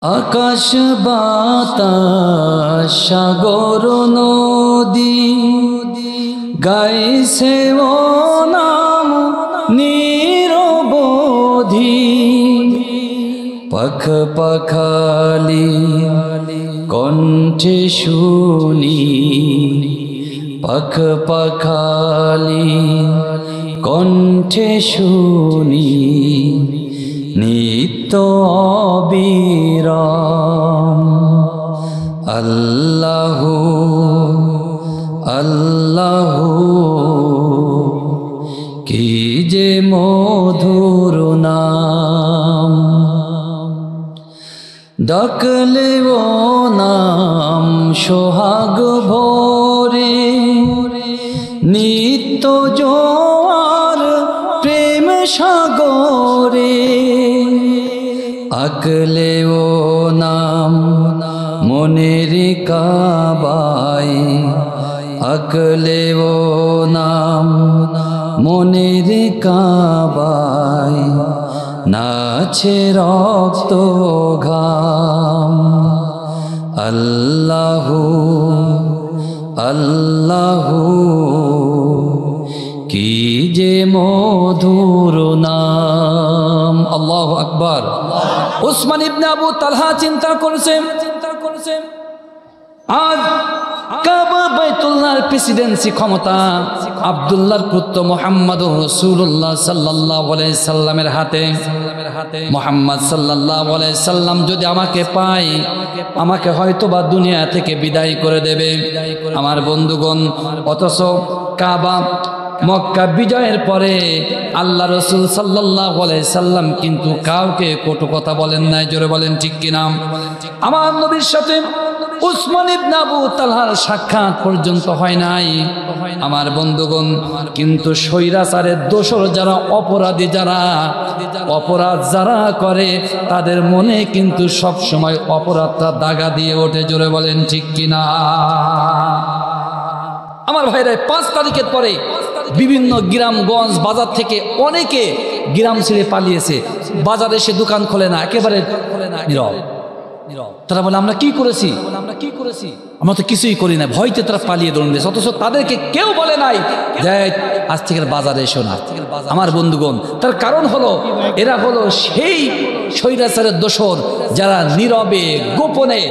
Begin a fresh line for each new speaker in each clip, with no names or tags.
আকাশ বাতাস সাগর নদী গাইছে ও নাম নিরবধি। পাখ পাখালি কণ্ঠে শুনি, পাখ পাখালি কণ্ঠে শুনি, নিত্য অবিরাম আল্লাহু আল্লাহু কি যে মধুর নাম। ডাকলে ও নাম সোহাগ ভরে, নিত্য জোয়ার প্রেম সাগরে। আঁকলে ও নাম মনের কাবায়, আঁকলে ও নাম মনের কাবায়, নাচে রক্ত ঘাম আল্লাহু আল্লাহু কি যে মধুর নাম। আল্লাহু আকবার। উসমান ইবনে আবু তালহা চিন্তা করেছেন আজ কাবা বাইতুল্লাহর প্রেসিডেন্সি ক্ষমতা আব্দুল্লাহর পুত্র মুহাম্মদ রাসূলুল্লাহ সাল্লাল্লাহু আলাইহি সাল্লামের হাতে। মুহাম্মদ সাল্লাল্লাহু আলাইহি সাল্লাম যদি আমাকে পায়, আমাকে হয়তোবা দুনিয়া থেকে বিদায় করে দেবে। আমার বন্ধুগণ, অথচ কাবা মক্কা বিজয়ের পরে আল্লাহ রসুল সাল্লাল্লাহু আলাইহি সাল্লাম কিন্তু কাউকে কটু কথা বলেন নাই। জোরে বলেন ঠিক কিনা? আমার নবীর সাথে উসমান ইবনে আবু তালহার সাক্ষাৎ পর্যন্ত হয় নাই। আমার বন্ধুগণ, কিন্তু স্বৈরাচারের দোসর যারা, অপরাধী যারা, অপরাধ যারা করে, তাদের মনে কিন্তু সব সময় অপরাধটা দাগা দিয়ে ওঠে। জোরে বলেন ঠিক কিনা? আমার ভাইরা, 5 তারিখের পরে বিভিন্ন গ্রামগঞ্জ বাজার থেকে অনেকে গ্রাম ছেড়ে পালিয়েছে। বাজারে এসে দোকান খোলে না, একেবারে নীরব। তারা বলে আমরা কি করেছি, আমরা তো কিছুই করি না। ভয়তে তারা পালিয়ে দৌড় দিয়েছে, অথচ তাদেরকে কেউ বলে নাই যে আজ থেকে বাজারে এসো না। আমার বন্ধুগণ, তার কারণ হলো এরা হলো সেই স্বৈরাচারের দোসর যারা নীরবে গোপনে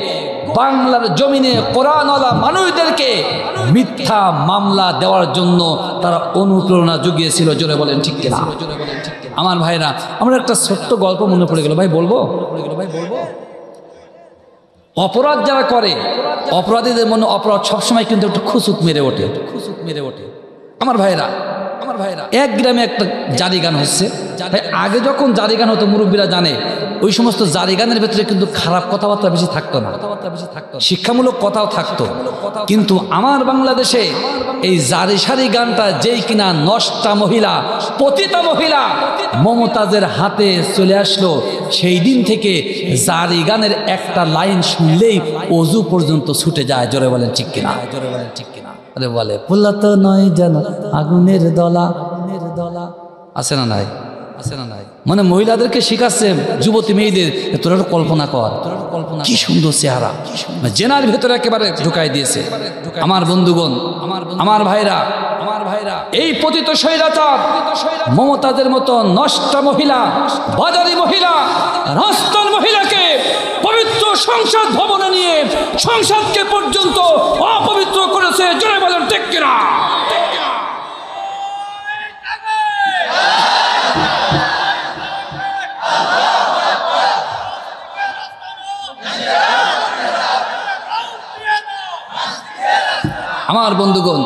বাংলার জমিনে কোরআনওয়ালা মানুষদেরকে মিথ্যা মামলা দেওয়ার জন্য তারা অনুপ্রেরণা জুগিয়েছিল। জোরে বলেন ঠিক কিনা? আমার ভাইরা, আমরা একটা ছোট্ট গল্প মনে পড়ে গেল, ভাই বলবো? অপরাধ যারা করে, অপরাধীদের মনে অপরাধ সবসময় কিন্তু একটু খুসুক মেরে ওঠে। আমার ভাইরা, এক গ্রামে একটা জারি গান হচ্ছে। আগে যখন জারি গান হতো, মুরব্বীরা জানে, ওই সমস্ত জারি গানের ভেতরে কিন্তু খারাপ কথাবার্তা বেশি থাকতো না, শিক্ষামূলক কথাও থাকতো। কিন্তু আমার বাংলাদেশে এই জারি সারি গানটা যেই কিনা নষ্টা মহিলা, পতিতা মহিলা মমতাজের হাতে চলে আসলো, সেই দিন থেকে জারি গানের একটা লাইন শুনলেই অজু পর্যন্ত ছুটে যায়। জোরে বলেন ঠিক কিনা? আরে বলে ফুল্লা তো নয় যেন আগুনের দলা, আছে না নাই? মানে মহিলাদেরকে শিখাচ্ছে, যুবতী মেয়েদের, তোরা কল্পনা কর, কি সুন্দর চেহারা, জেনার ভেতরে একেবারে ঢুকাই দিয়েছে। আমার বন্ধুগণ, আমার ভাইরা, এই পতিত স্বৈরাচার মমতাজের মতো নষ্টা মহিলা, বাজারি মহিলা, রাস্তার মহিলাকে পবিত্র সংসদ ভবনে নিয়ে সংসদকে পর্যন্ত অপবিত্র করেছে। জোরে বলেন ঠিক কিনা? আমার বন্ধুগণ,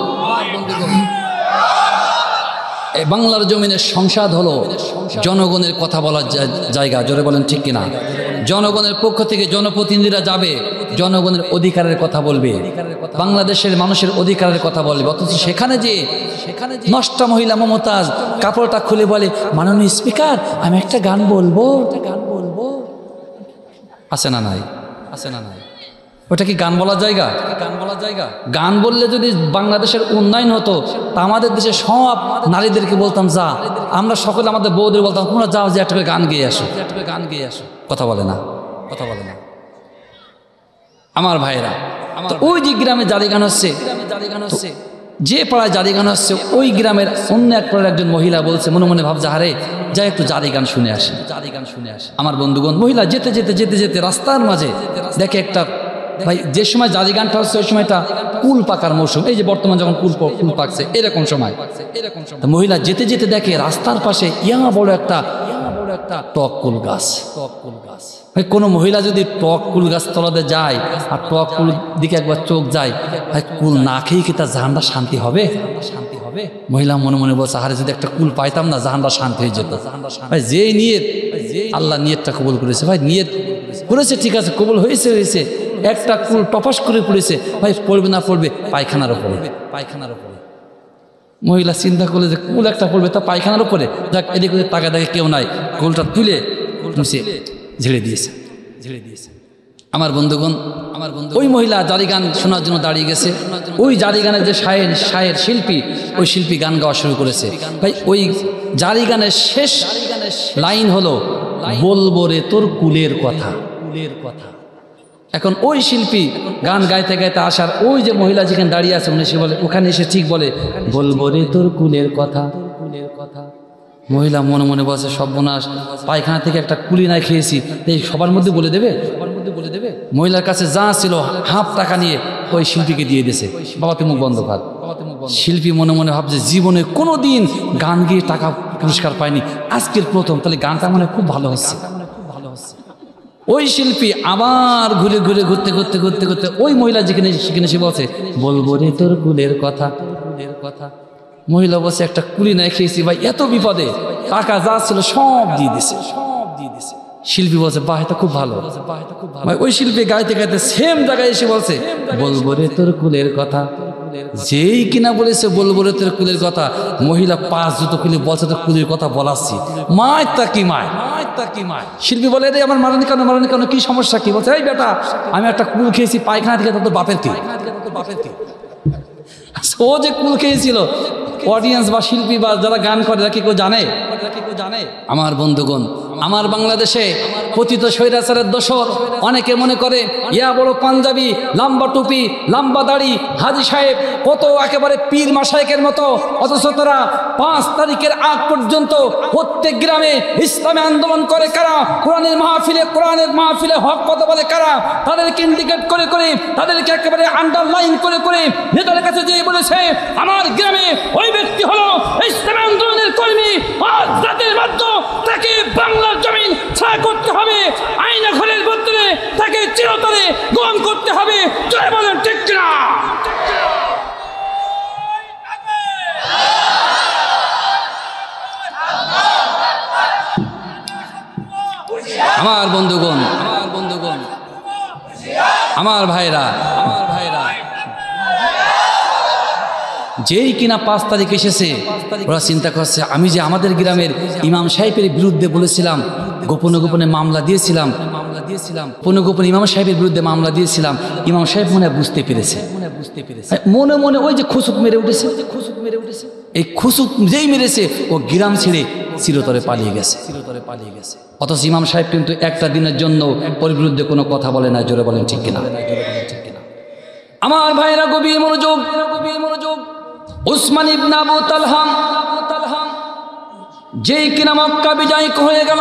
বাংলার জমিনের সংসদ হলো জনগণের কথা বলার জায়গা। জোরে বলেন ঠিক কিনা? জনগণের পক্ষ থেকে জনপ্রতিনিধিরা যাবে, জনগণের অধিকারের কথা বলবে, বাংলাদেশের মানুষের অধিকারের কথা বলবে। অথচ সেখানে যে নষ্টা মহিলা মমতাজ কাপড়টা খুলে বলে, মাননীয় স্পিকার আমি একটা গান বলবো। আছে না নাই? ওটা কি গান বলার জায়গা? গান বললে যদি বাংলাদেশের উন্নয়ন হতো, তা আমাদের দেশে সব নারীদেরকে বলতাম যা, আমরা সকলে আমাদের বউদের বলতাম তোমরা যাও যে একটা গান গেয়ে আসো। কথা বলে না। আমার ভাইরা, ওই যে গ্রামে জারি গান হচ্ছে, যে পাড়ায় জারি গান হচ্ছে ওই গ্রামের অন্য এক পাড়ার একজন মহিলা বলছে, মনে মনে ভাবছে হারে যাই একটু জারি গান শুনে আসে। আমার বন্ধুগণ, মহিলা যেতে যেতে যেতে যেতে রাস্তার মাঝে দেখে একটা, ভাই যে সময় জারি গানটা হচ্ছে ওই সময়টা কুল পাকার মৌসুম, এই যে বর্তমান যখন কুল পাকছে এরকম সময়। মহিলা যেতে যেতে দেখে রাস্তার পাশে ইয়া বড় একটা টক কুল গাছ। কোনো মহিলা যদি টক কুল গাছ তলাতে যায় আর টক কুল দিকে একবার চোখ যায়, ভাই কুল না খেয়ে কি তার জাহানটা শান্তি হবে? মহিলা মনে মনে বলছে আরে যদি একটা কুল পাইতাম না জাহানটা শান্তি হয়ে যেত। ভাই যেই নিয়ত, আল্লাহ নিয়তটা কবুল করেছে। ভাই নিয়ত করেছে ঠিক আছে, কবুল হয়েছে। একটা কুল টপাস করে পড়েছে, ভাই পড়বে না পড়বে পায়খানার ওপরে। মহিলা চিন্তা করলে যে কুল একটা পড়বে তা পায়খানার ওপরে, যাক এদিকে তাকা দেখে কেউ নাই, কুলটা তুলে ঝেড়ে দিয়েছে। আমার বন্ধুগণ, ওই মহিলা জারি গান শোনার জন্য দাঁড়িয়ে গেছে। ওই জারি গানের যে শায়ের শিল্পী, ওই শিল্পী গান গাওয়া শুরু করেছে। ভাই ওই জারি গানের শেষ লাইন হলো বলবো রে তোর কুলের কথা। এখন ওই শিল্পী গান গাইতে গাইতে আসার ওই যে মহিলা যেখানে দাঁড়িয়ে আছে উনি সে বলে, ওখানে এসে ঠিক বলে বলবো রে তোর কুলের কথা। মহিলা মনে মনে বলছে সর্বনাশ, পায়খানা থেকে একটা কুলি নাই খেয়েছি, এই সবার মধ্যে বলে দেবে। মহিলার কাছে যা ছিল হাফ টাকা নিয়ে ওই শিল্পীকে দিয়ে দিয়েছে, বাবা তুই মুখ বন্ধ কর। শিল্পী মনে মনে ভাবছে জীবনে কোনোদিন গান গিয়ে টাকা পুরস্কার পায়নি, আজকের প্রথম, তাহলে গানটা মানে খুব ভালো হচ্ছে। ওই শিল্পী আবার ঘুরতে ওই মহিলা যেখানে সে বলছে বলবো রে তোর কুলের কথা। মহিলা বলছে একটা কুলি নাই খেয়েছি, ভাই এত বিপদে টাকা যা ছিল সব দিয়ে দিছে। শিল্পী বলছে বাহ এটা খুব ভালো। ভাই ওই শিল্পী গাইতে গাইতে সেম জায়গায় এসে বলছে বলবো রে তোর কুলের কথা। যেই কিনা বলেছে বলবো রে তোর কুলের কথা, মহিলা 5 জুতো খুলে বলছে তোর কুলের কথা বলাচ্ছি। মায় তা কি মায়। শিল্পী বলে রে আমার মারানি কেন কি সমস্যা কি? বলছে এই বেটা আমি একটা কুল খেয়েছি পায়খানা থেকে, তোর বাপের কি? ও যে কুল খেয়েছিল অডিয়েন্স বা শিল্পী বা যারা গান করে এরা কি কেউ জানে? আমার বন্ধুগণ, আমার বাংলাদেশে পতিত স্বৈরাচারের দোসর অনেকে মনে করে ইয়া বড় পাঞ্জাবি, লম্বা টুপি, লম্বা দাড়ি, হাজী সাহেব কত একেবারে পীর মাশায়েখের মতো, অথচ তারা 5 তারিখের আগ পর্যন্ত প্রত্যেক গ্রামে ইসলামী আন্দোলন করে কারা, কোরআনের মাহফিলে হক কথা বলে কারা, তাদেরকে ইন্ডিকেট করে তাদেরকে একেবারে আন্ডারলাইন করে নেতাদের কাছে যেয়ে বলেছে আমার গ্রামে ওই ব্যক্তি হলো ইসলামী আন্দোলনের কর্মী, আজ জাতির বাধ্য তাকে বাংলার জমিন ছাড়া করতে হবে, আইনা ঘরের বদলে তাকে চিরতরে গ্রহণ করতে হবে। জয় বলেন ঠিক কিনা? আমার বন্ধুগণ, আমার ভাইরা, যেই কিনা 5 তারিখ এসেছে ওরা চিন্তা করছে আমি যে আমাদের গ্রামের ইমাম সাহেবের বিরুদ্ধে বলেছিলাম, গোপনে মামলা দিয়েছিলাম, গোপনে ইমাম সাহেবের বিরুদ্ধে মামলা দিয়েছিলাম, ইমাম সাহেব মনে বুঝতে পেরেছে, মনে ওই যে খুসুক মেরে উঠেছে, এই খুসুক যেই মেরেছে ও গ্রাম ছেড়ে চিরতরে পালিয়ে গেছে। অথচ ইমাম সাহেব কিন্তু একটা দিনের জন্য ওর বিরুদ্ধে কোনো কথা বলে না। জোরে বলেন ঠিক কিনা? আমার ভাইরা গভীর মনোযোগ। উসমান ইবনে আবু তালহা যেই কিনা মক্কা বিজয় হয়ে গেল,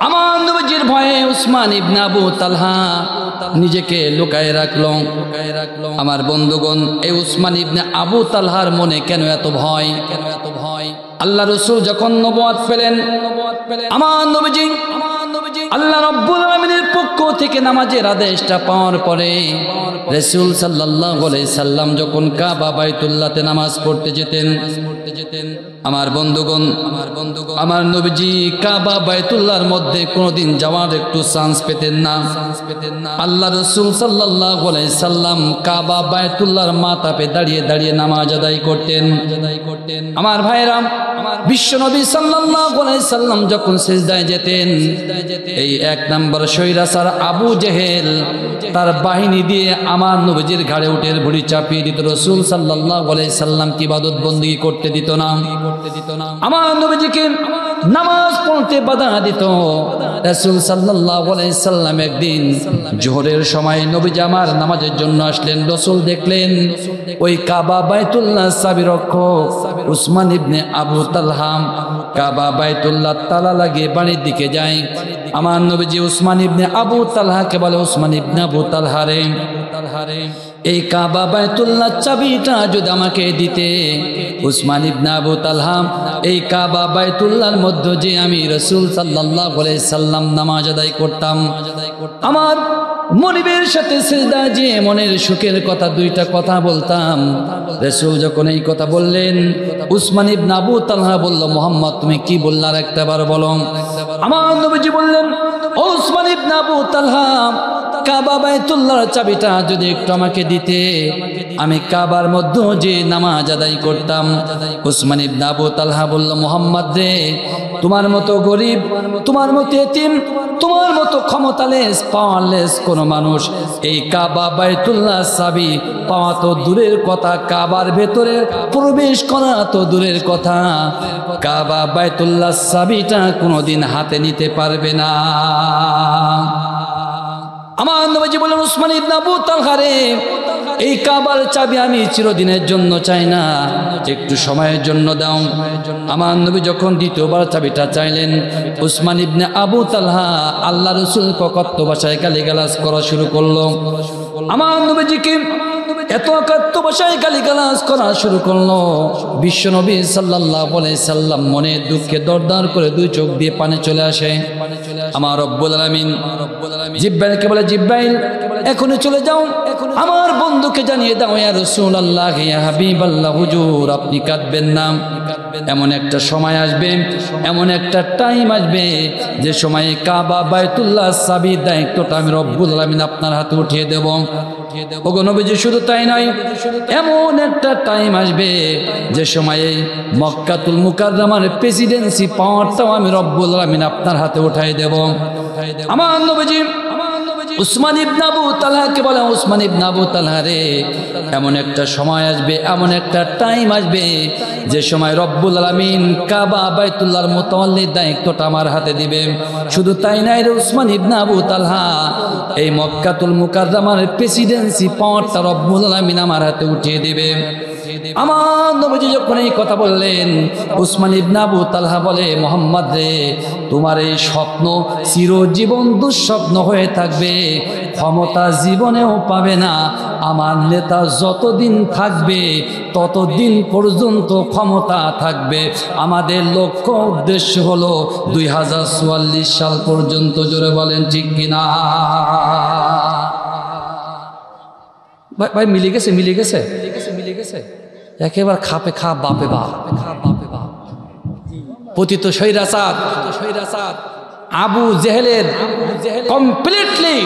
আমার নবীজির ভয়ে উসমান ইবনে আবু তালহা নিজেকে লুকায় রাখলো। আমার বন্ধুগণ, এই উসমান ইবনে আবু তালহার মনে কেন এত ভয়? আল্লাহ রাসূল যখন নবুয়ত পেলেন, আমার নবীজি আল্লাহ রাব্বুল আলামিনের পক্ষ থেকে নামাজের আদেশটা পাওয়ার পরে রাসূল সাল্লাল্লাহু আলাইহি সাল্লাম যখন কাবা বাইতুল্লাহতে নামাজ পড়তে যেতেন, আমার বন্ধুগণ, আমার নবীজি কাবা বাইতুল্লাহর মধ্যে কোনোদিন যাওয়ার একটু চান্স পেতেন না। আল্লাহ রাসূল সাল্লাল্লাহু আলাইহি সাল্লাম কাবা বাইতুল্লাহর মাথাপে দাঁড়িয়ে নামাজ আদায় করতেন। আমার ভাইরা, বিশ্ব নবী সাল্লাল্লাহু আলাইহি সাল্লাম যখন সিজদায় যেতেন, এই 1 নম্বর স্বৈরাচার আবু জেহেল তার বাহিনী দিয়ে আমার নবীজির ঘাড়ে উটের ভুঁড়ি চাপিয়ে দিত। রাসূল সাল্লাল্লাহু আলাইহি সাল্লাম কি ইবাদত বন্দেগী করতে দিত না। আমার নবীজিকে নামাজ পড়তে বাধা দিত। রাসূল সাল্লাল্লাহু আলাইহি সাল্লাম একদিন জোহরের সময় নবীজি আমার নামাজের জন্য আসলেন। রাসূল দেখলেন ওই কাবা বাইতুল্লাহ চাবি রক্ষক উসমান ইবনে আবু তালহা কাবা বাইতুল্লাহ তালা লাগিয়ে বাড়ির দিকে যায়। আমার নবীজি উসমান ইবনে আবু তালহাকে বলে, উসমান ইবনে আবু তালহা রে, এই কাবা বাইতুল্লাহ চাবিটা যদি আমাকে দিতে। উসমান ইবনে আবু তালহা এই কাবা বাইতুল্লাহর মধ্যে যে আমি রাসূল সাল্লাল্লাহু আলাইহি সাল্লাম নামাজ আদায় করতাম, আমার মনিবের সাথে সিজদা যে মনের সুখের কথা দুইটা কথা বলতাম। রাসূল যখন এই কথা বললেন, উসমান ইবনে আবু তালহা বলল, মুহাম্মদ তুমি কি বললা আর একটাবার বলো। আমার নবীজি বললেন, ও উসমান ইবনে আবু তালহা, কাবা বাইতুল্লাহর চাবিটা যদি একটু আমাকে দিতে, আমি কাবার মধ্যে যে নামাজ আদায় করতাম। উসমান ইবনে আবু তালহা বলল, মুহাম্মদ রে, তোমার মতো গরিব, তোমার মতো এতিম, তোমার মতো ক্ষমতালেস পাওয়ারলেস কোন মানুষ এই কাবা বাইতুল্লাহ চাবি পাওয়া তো দূরের কথা, কাবার ভেতরে প্রবেশ করা তো দূরের কথা, কাবা বাইতুল্লাহ চাবিটা কোনোদিন হাতে নিতে পারবে না। আমার নবীজি বললেন, উসমান ইবনে আবু তালহা রে, এই কাবার চাবি আমি চিরদিনের জন্য চাই না, একটু সময়ের জন্য দাও। আমার নবী যখন দ্বিতীয়বার চাবিটা চাইলেন, উসমান ইবনে আবু তালহা আল্লাহ রাসূল ককত্ব ভাষায় গালিগালাজ করা শুরু করলো। আমার নবীজিকে এত অকথ্য ভাষায় গালিগালাজ করা শুরু করলো, বিশ্বনবী সাল্লাল্লাহু আলাইহি সাল্লাম মনে দুঃখে দরদর করে দুই চোখ দিয়ে পানি চলে আসে। আমার রব্বুল আলামিন জিব্রাইলকে বলে, জিব্রাইল এখনই চলে যাও, আমার বন্ধুকে জানিয়ে দাও, ইয়া রাসূলুল্লাহ, ইয়া হাবিবাল্লাহ, হুজুর আপনি কাঁদবেন না। এমন একটা সময় আসবে, এমন একটা টাইম আসবে যে সময়ে কাবা বাইতুল্লাহ চাবির দায়িত্বটা আমি রব্বুল আলামিন আপনার হাতে উঠিয়ে দেব। ওগো নবীজি, শুধু তাই নয়, এমন একটা টাইম আসবে যে সময়ে মক্কাতুল মুকাররমার প্রেসিডেন্সি পাওয়ারটাও আমি রব্বুল আলামিন আপনার হাতে উঠাই দেব। আমার নবীজি উসমান ইবনে আবু তালহাকে বলে, উসমান ইবনে আবু তালহা রে, এমন একটা সময় আসবে, এমন একটা টাইম আসবে যে সময় রব্বুল আলামিন কাবা বাইতুল্লাহর মুতাওয়াল্লির দায়িত্বটা আমার হাতে দিবে। শুধু তাই নাই রে উসমান ইবনে আবু তালহা, এই মক্কাতুল মুকাররমার প্রেসিডেন্সি পাওয়ারটা রব্বুল আলামিন আমার হাতে উঠিয়ে দিবে। আমার নবীজি যখন এই কথা বললেন, উসমান ইবনে আবু তালহা বলে, মুহাম্মদ রে, তোমার এই স্বপ্ন চিরজীবন দুঃস্বপ্ন হয়ে থাকবে, ক্ষমতা জীবনেও পাবে না। আমার নেতা যতদিন থাকবে ততদিন পর্যন্ত ক্ষমতা থাকবে। আমাদের লক্ষ্য উদ্দেশ্য হলো 2044 সাল পর্যন্ত। জোরে বলেন ঠিক কিনা? ভাই মিলে গেছে, মিলে গেছে, মিলে গেছে, একেবারে খাপে খাপ, বাপে বাপ, পতিত স্বৈরাচার আবু জেহেলের কমপ্লিটলি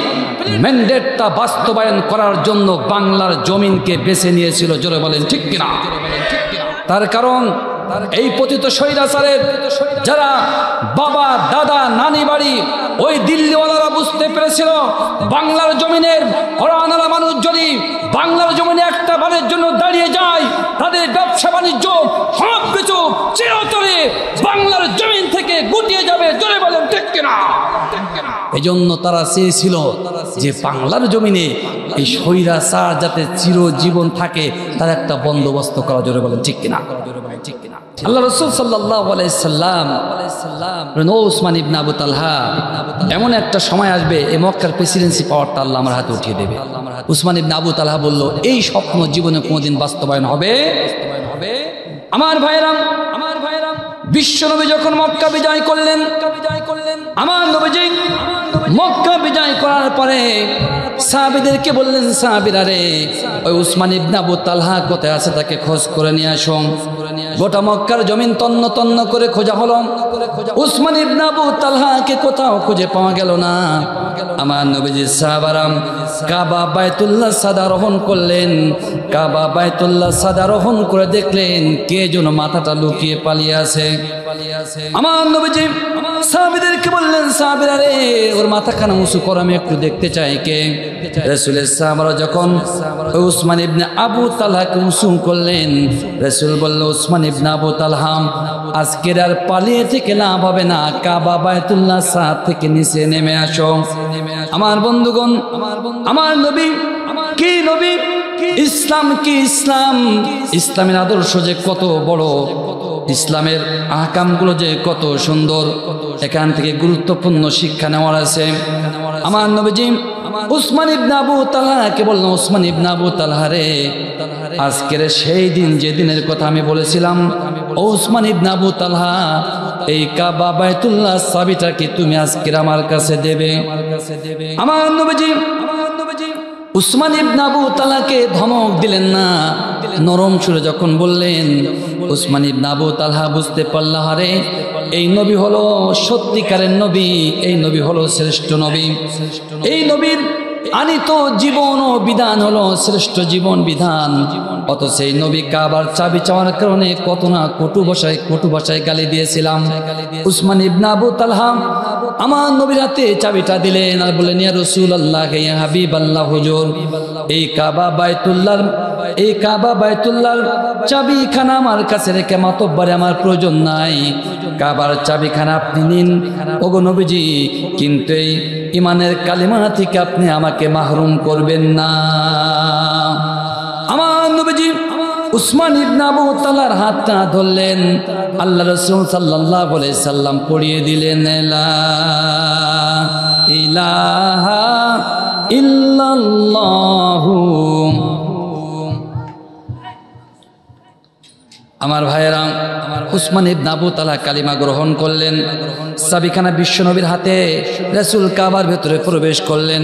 ম্যান্ডেটটা বাস্তবায়ন করার জন্য বাংলার জমিনকে বেছে নিয়েছিল। জোরে বলেন ঠিক কিনা? তার কারণ এই পতিত স্বৈরাচারের যারা বাবা দাদা নানি বাড়ি ওই দিল্লিওয়ালারা বুঝতে পেরেছিল বাংলার জমিনের হরানারা মানুষ যদি বাংলার জমিনে একটা বারের জন্য দাঁড়িয়ে যায়, তাদের ব্যবসা বাণিজ্য সব কিছু চিরতরে বাংলার জমিন থেকে গুটিয়ে যাবে। জোরে বলেন ঠিক কিনা? এই জন্য তারা চেয়েছিল যে বাংলার জমিনে এই স্বৈরাচার যাতে চিরজীবন থাকে তার একটা বন্দোবস্ত করা। জোরে বলেন ঠিক কিনা? আল্লাহ রাসূল সাল্লাল্লাহু আলাইহি সাল্লাম উসমান ইবনে আবু তালহা, এমন একটা সময় আসবে এই মক্কার প্রেসিডেন্সি পাওয়ারটা আল্লাহ আমার হাতে উঠিয়ে দেবে। উসমান ইবনে আবু তালহা বলল, এই স্বপ্ন জীবনে কোনোদিন বাস্তবায়ন হবে? আমার ভাইরাম, বিশ্বনবী যখন মক্কা বিজয় করলেন, আমার নবীজি মক্কা বিজয় করার পরে সাহাবীদেরকে বললেন, সাহাবীরা রে, ওই উসমান ইবনে আবু তালহা কোথায় আছে তাকে খোঁজ করে নিয়ে আসুন। গোটা মক্কার জমিন তন্ন তন্ন করে খোঁজা হলো, উসমান ইবনে আবু তালহাকে কোথাও খুঁজে পাওয়া গেল না। আমার নবীজি সাহাবারাম কাবা বাইতুল্লাহ সাদারোহণ করলেন। কাবা বাইতুল্লাহ সাদারোহণ করে দেখলেন কে যেন মাথাটা লুকিয়ে পালিয়ে আছে। আমার নবীজি সাহাবীদেরকে বললেন, সাহাবীরা রে, ওর মাথাখানা উঁচু করো, আমি একটু দেখতে চাই কে। রাসূলের সাহাবারা যখন উসমান ইবনে আবু তালহাকে উঁচু করলেন, রাসূল বলল, উসমান ইবনে আবু তালহা, আজকের আর পালিয়ে থেকে লাভ হবে না, কাবা বায়তুল্লাহ সাদ থেকে নিচে নেমে আসো। আমার বন্ধুগণ, আমার নবী কি নবী, ইসলাম কি ইসলাম, ইসলামের আদর্শ যে কত বড়, ইসলামের আহকামগুলো যে কত সুন্দর, এখান থেকে গুরুত্বপূর্ণ শিক্ষা নেওয়ার আছে। আমার নবীজি উসমান ইবনে আবু তালহাকে বললেন, উসমান ইবনে আবু তালহা রে, আজকের সেই দিন যে দিনের কথা আমি বলেছিলাম, ও উসমান ইবনে আবু তালহা, এই কাবা বায়তুল্লাহ চাবিটা কি তুমি আজকের আমার কাছে দেবে? আমার নবীজি উসমান ইবনে আবু তালহাকে ধমক দিলেন না, নরম সুরে যখন বললেন, উসমান ইবনে আবু তালহা বুঝতে পারল, আরে এই নবী হলো সত্যিকারের নবী, এই নবী হলো শ্রেষ্ঠ নবী, এই নবীর আনিত জীবন ও বিধান হলো শ্রেষ্ঠ জীবন বিধান। অত সেই নবী কাবার চাবি চাওয়ার কারণে কত না কটু ভাষায় গালি দিয়েছিলাম। উসমান ইবনে আবু তালহা আমার নবীর হাতে চাবিটা দিলেন আর বললেন, ইয়া রাসূলুল্লাহ, ইয়া হাবিবাল্লাহ, হুজুর, এই কাবা বায়তুল্লাহর চাবিখানা আমার কাছে রেখে মাতব্বরে আমার প্রয়োজন নাই, কাবার চাবিখানা আপনি নিন ওগো নবীজি, কিন্তু এই ইমানের কালিমা থেকে আপনি আমাকে মাহরুম করবেন না। আমার নবীজি উসমান ইবনে আবু তালহার হাতটা ধরলেন, আল্লাহ রাসূল সাল্লাল্লাহু আলাইহি সাল্লাম পড়িয়ে দিলেন, লা ইলাহা ইল্লাল্লাহু। আমার ভাইয়েরা, উসমান ইবনে আবু তালহা কালিমা গ্রহণ করলেন, চাবিখানা বিশ্বনবীর হাতে, রাসূল কাবার ভেতরে প্রবেশ করলেন।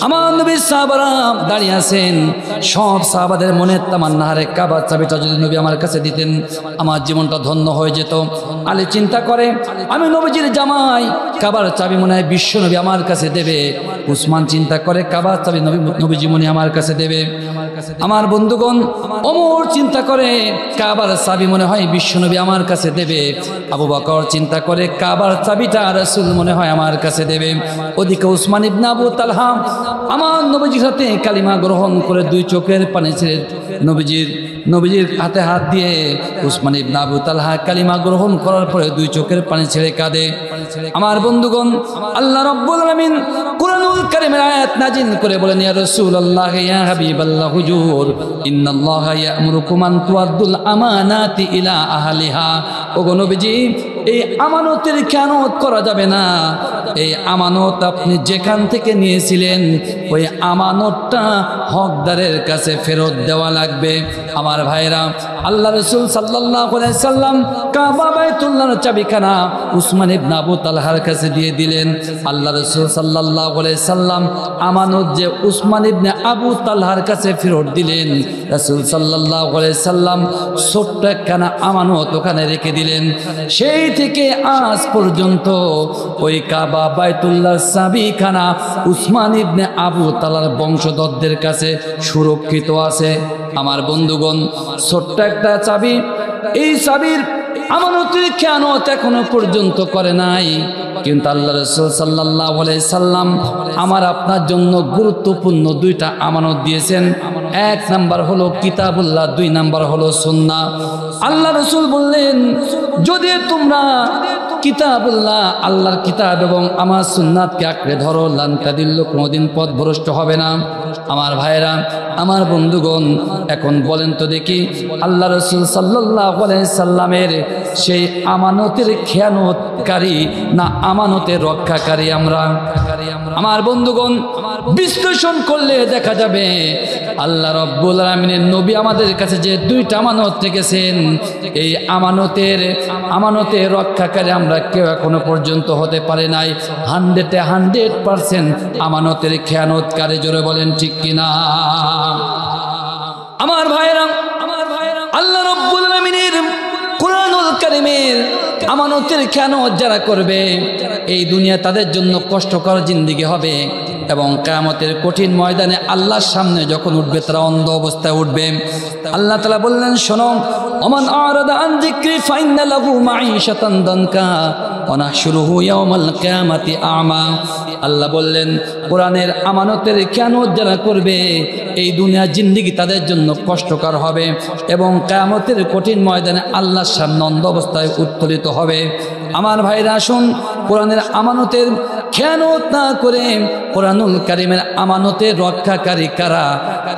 আমার নবীর সাহাবারা দাঁড়িয়ে আছেন, সব সাহাবাদের মনের তামান্না, হারে কাবার চাবিটা যদি নবী আমার কাছে দিতেন আমার জীবনটা ধন্য হয়ে যেত। আলী চিন্তা করে, আমি নবীজির জামাই, কাবার চাবি মনে হয় বিশ্বনবী আমার কাছে দেবে। উসমান চিন্তা করে, কাবার চাবি নবীজি মনে আমার কাছে দেবে। আমার বন্ধুগণ, ওমর চিন্তা করে, কাবার চাবি মনে হয় বিশ্বনবী আমার কাছে দেবে। আবু বকর চিন্তা করে, কাবার চাবিটা রাসূল মনে হয় আমার কাছে দেবে। ওদিকে উসমান ইবনে আবু তালহা আমার নবীজির হাতে কালিমা গ্রহণ করে দুই চোখের পানি ছেড়ে নবীজির হাতে হাত দিয়ে উসমান ইবনে আবু তালহা কালিমা গ্রহণ করার পরে দুই চোখের পানি ছেড়ে কাঁদে। আমার বন্ধুগণ, আল্লাহ রাব্বুল আলামিন কুরআনুল কারীমের আয়াত নাজিল করে বলেন, ইয়া রাসূলুল্লাহ, ইয়া হাবিবাল্লাহ, হুজুর, ইন্নাল্লাহা ইয়া'মুরুকুম আন তুআদ্দুল আমানাতি ইলা আহলিহা। ওগো নবীজি, এই আমানতের খেয়ানত করা যাবে না। এই আমানত আপনি যেখান থেকে নিয়েছিলেন ওই আমানতটা হকদারের কাছে ফেরত দেওয়া লাগবে। আমার ভাইরা, আল্লাহ রাসূল সাল্লাল্লাহু আলাইহি সাল্লাম কাবা বায়তুল্লাহর চাবিখানা উসমান ইবনে আবু তালহার কাছে দিয়ে দিলেন। আল্লাহ রাসূল সাল্লাল্লাহু আলাইহি সাল্লাম আমানত যে উসমান ইবনে আবু তালহার কাছে ফেরত দিলেন, রাসূল সাল্লাল্লাহু আলাইহি সাল্লাম ছোট্ট একখানা আমানত ওখানে রেখে দিলেন। সেই থেকে আজ পর্যন্ত ওই কাবা বায়তুল্লাহর চাবিখানা উসমান ইবনে আবু তালহার বংশধরদের কাছে সুরক্ষিত আছে। আমার বন্ধুগণ, ছোট্ট একটা চাবি, এই চাবির আমানতের খেয়ানত এখনো পর্যন্ত করে নাই, কিন্তু আল্লাহ রাসূল সাল্লাল্লাহু আলাইহি সাল্লাম আমার আপনার জন্য গুরুত্বপূর্ণ দুইটা আমানত দিয়েছেন। এক নাম্বার হলো কিতাবুল্লাহ, দুই নাম্বার হলো সুন্নাহ। আল্লাহ রাসূল বললেন, যদি তোমরা কিতাবুল্লাহ, আল্লাহর কিতাব এবং আমার সুন্নাতকে আঁকড়ে ধরো, লান তাদিল্লু, কোনোদিন পথভ্রষ্ট হবে না। আমার ভাইরা, আমার বন্ধুগণ, এখন বলেন তো দেখি, আল্লাহ রাসূল সাল্লাল্লাহু আলাইহি সাল্লামের সেই আমানতের খেয়ানতকারী না আমানতের রক্ষাকারী আমরা? আমার বন্ধুগণ, বিশ্লেষণ করলে দেখা যাবে আল্লাহ রাব্বুল আলামিনের নবী আমাদের কাছে যে দুইটা আমানত রেখেছেন, এই আমানতের রক্ষাকারী আমরা কেউ এখনো পর্যন্ত হতে পারে নাই। 100% আমানতের খেয়ানতকারী, জোরে বলেন ঠিক কিনা? আমার ভাইরা, আল্লাহ রাব্বুল আলামিনের কুরআনুল কারীমের আমানতের খেয়ানত যারা করবে, এই দুনিয়া তাদের জন্য কষ্টকর জিন্দেগি হবে। এবং কিয়ামতের কঠিন ময়দানে আল্লাহর সামনে যখন উঠবে তারা অন্ধ অবস্থায় উঠবে। আল্লাহ তাআলা বললেন, শোনো, ওমান আরাদা আন যিকরি ফাইন্না লাহু মাঈশাতান দানকা ওয়া নাহশুরুহু ইয়াওমাল কিয়ামাতি আমা। আল্লাহ বললেন, কোরআনের আমানতের খেয়ানত যারা করবে এই দুনিয়া জিন্দেগি তাদের জন্য কষ্টকর হবে এবং কিয়ামতের কঠিন ময়দানে আল্লাহর সামনে অন্ধ অবস্থায় উত্তোলিত হবে। আমার ভাইরা আসুন, কোরআনের আমানতের খেয়ানত না করে কোরআনুল কারীমের আমানতের রক্ষাকারী কারা,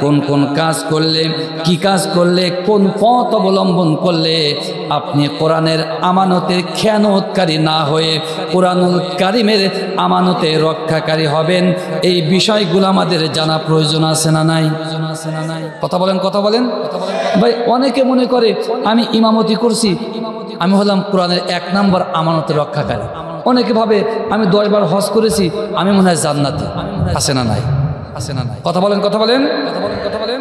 কোন কোন কাজ করলে, কি কাজ করলে, কোন পথ অবলম্বন করলে আপনি কোরআনের আমানতের খেয়ানতকারী না হয়ে কোরআনুল কারীমের আমানতের রক্ষাকারী হবেন, এই বিষয়গুলো আমাদের জানা প্রয়োজন আছে না নাই? কথা বলেন, কথা বলেন ভাই। অনেকে মনে করে আমি ইমামতি করছি, আমি হলাম কোরআনের 1 নম্বর আমানতের রক্ষাকারী। অনেকে ভাবে আমি 10 বার হজ করেছি, আমি মনে হয় জান্নাতি। আছে না নাই? আছে না নাই? কথা বলেন, কথা বলেন, কথা বলেন, কথা বলেন।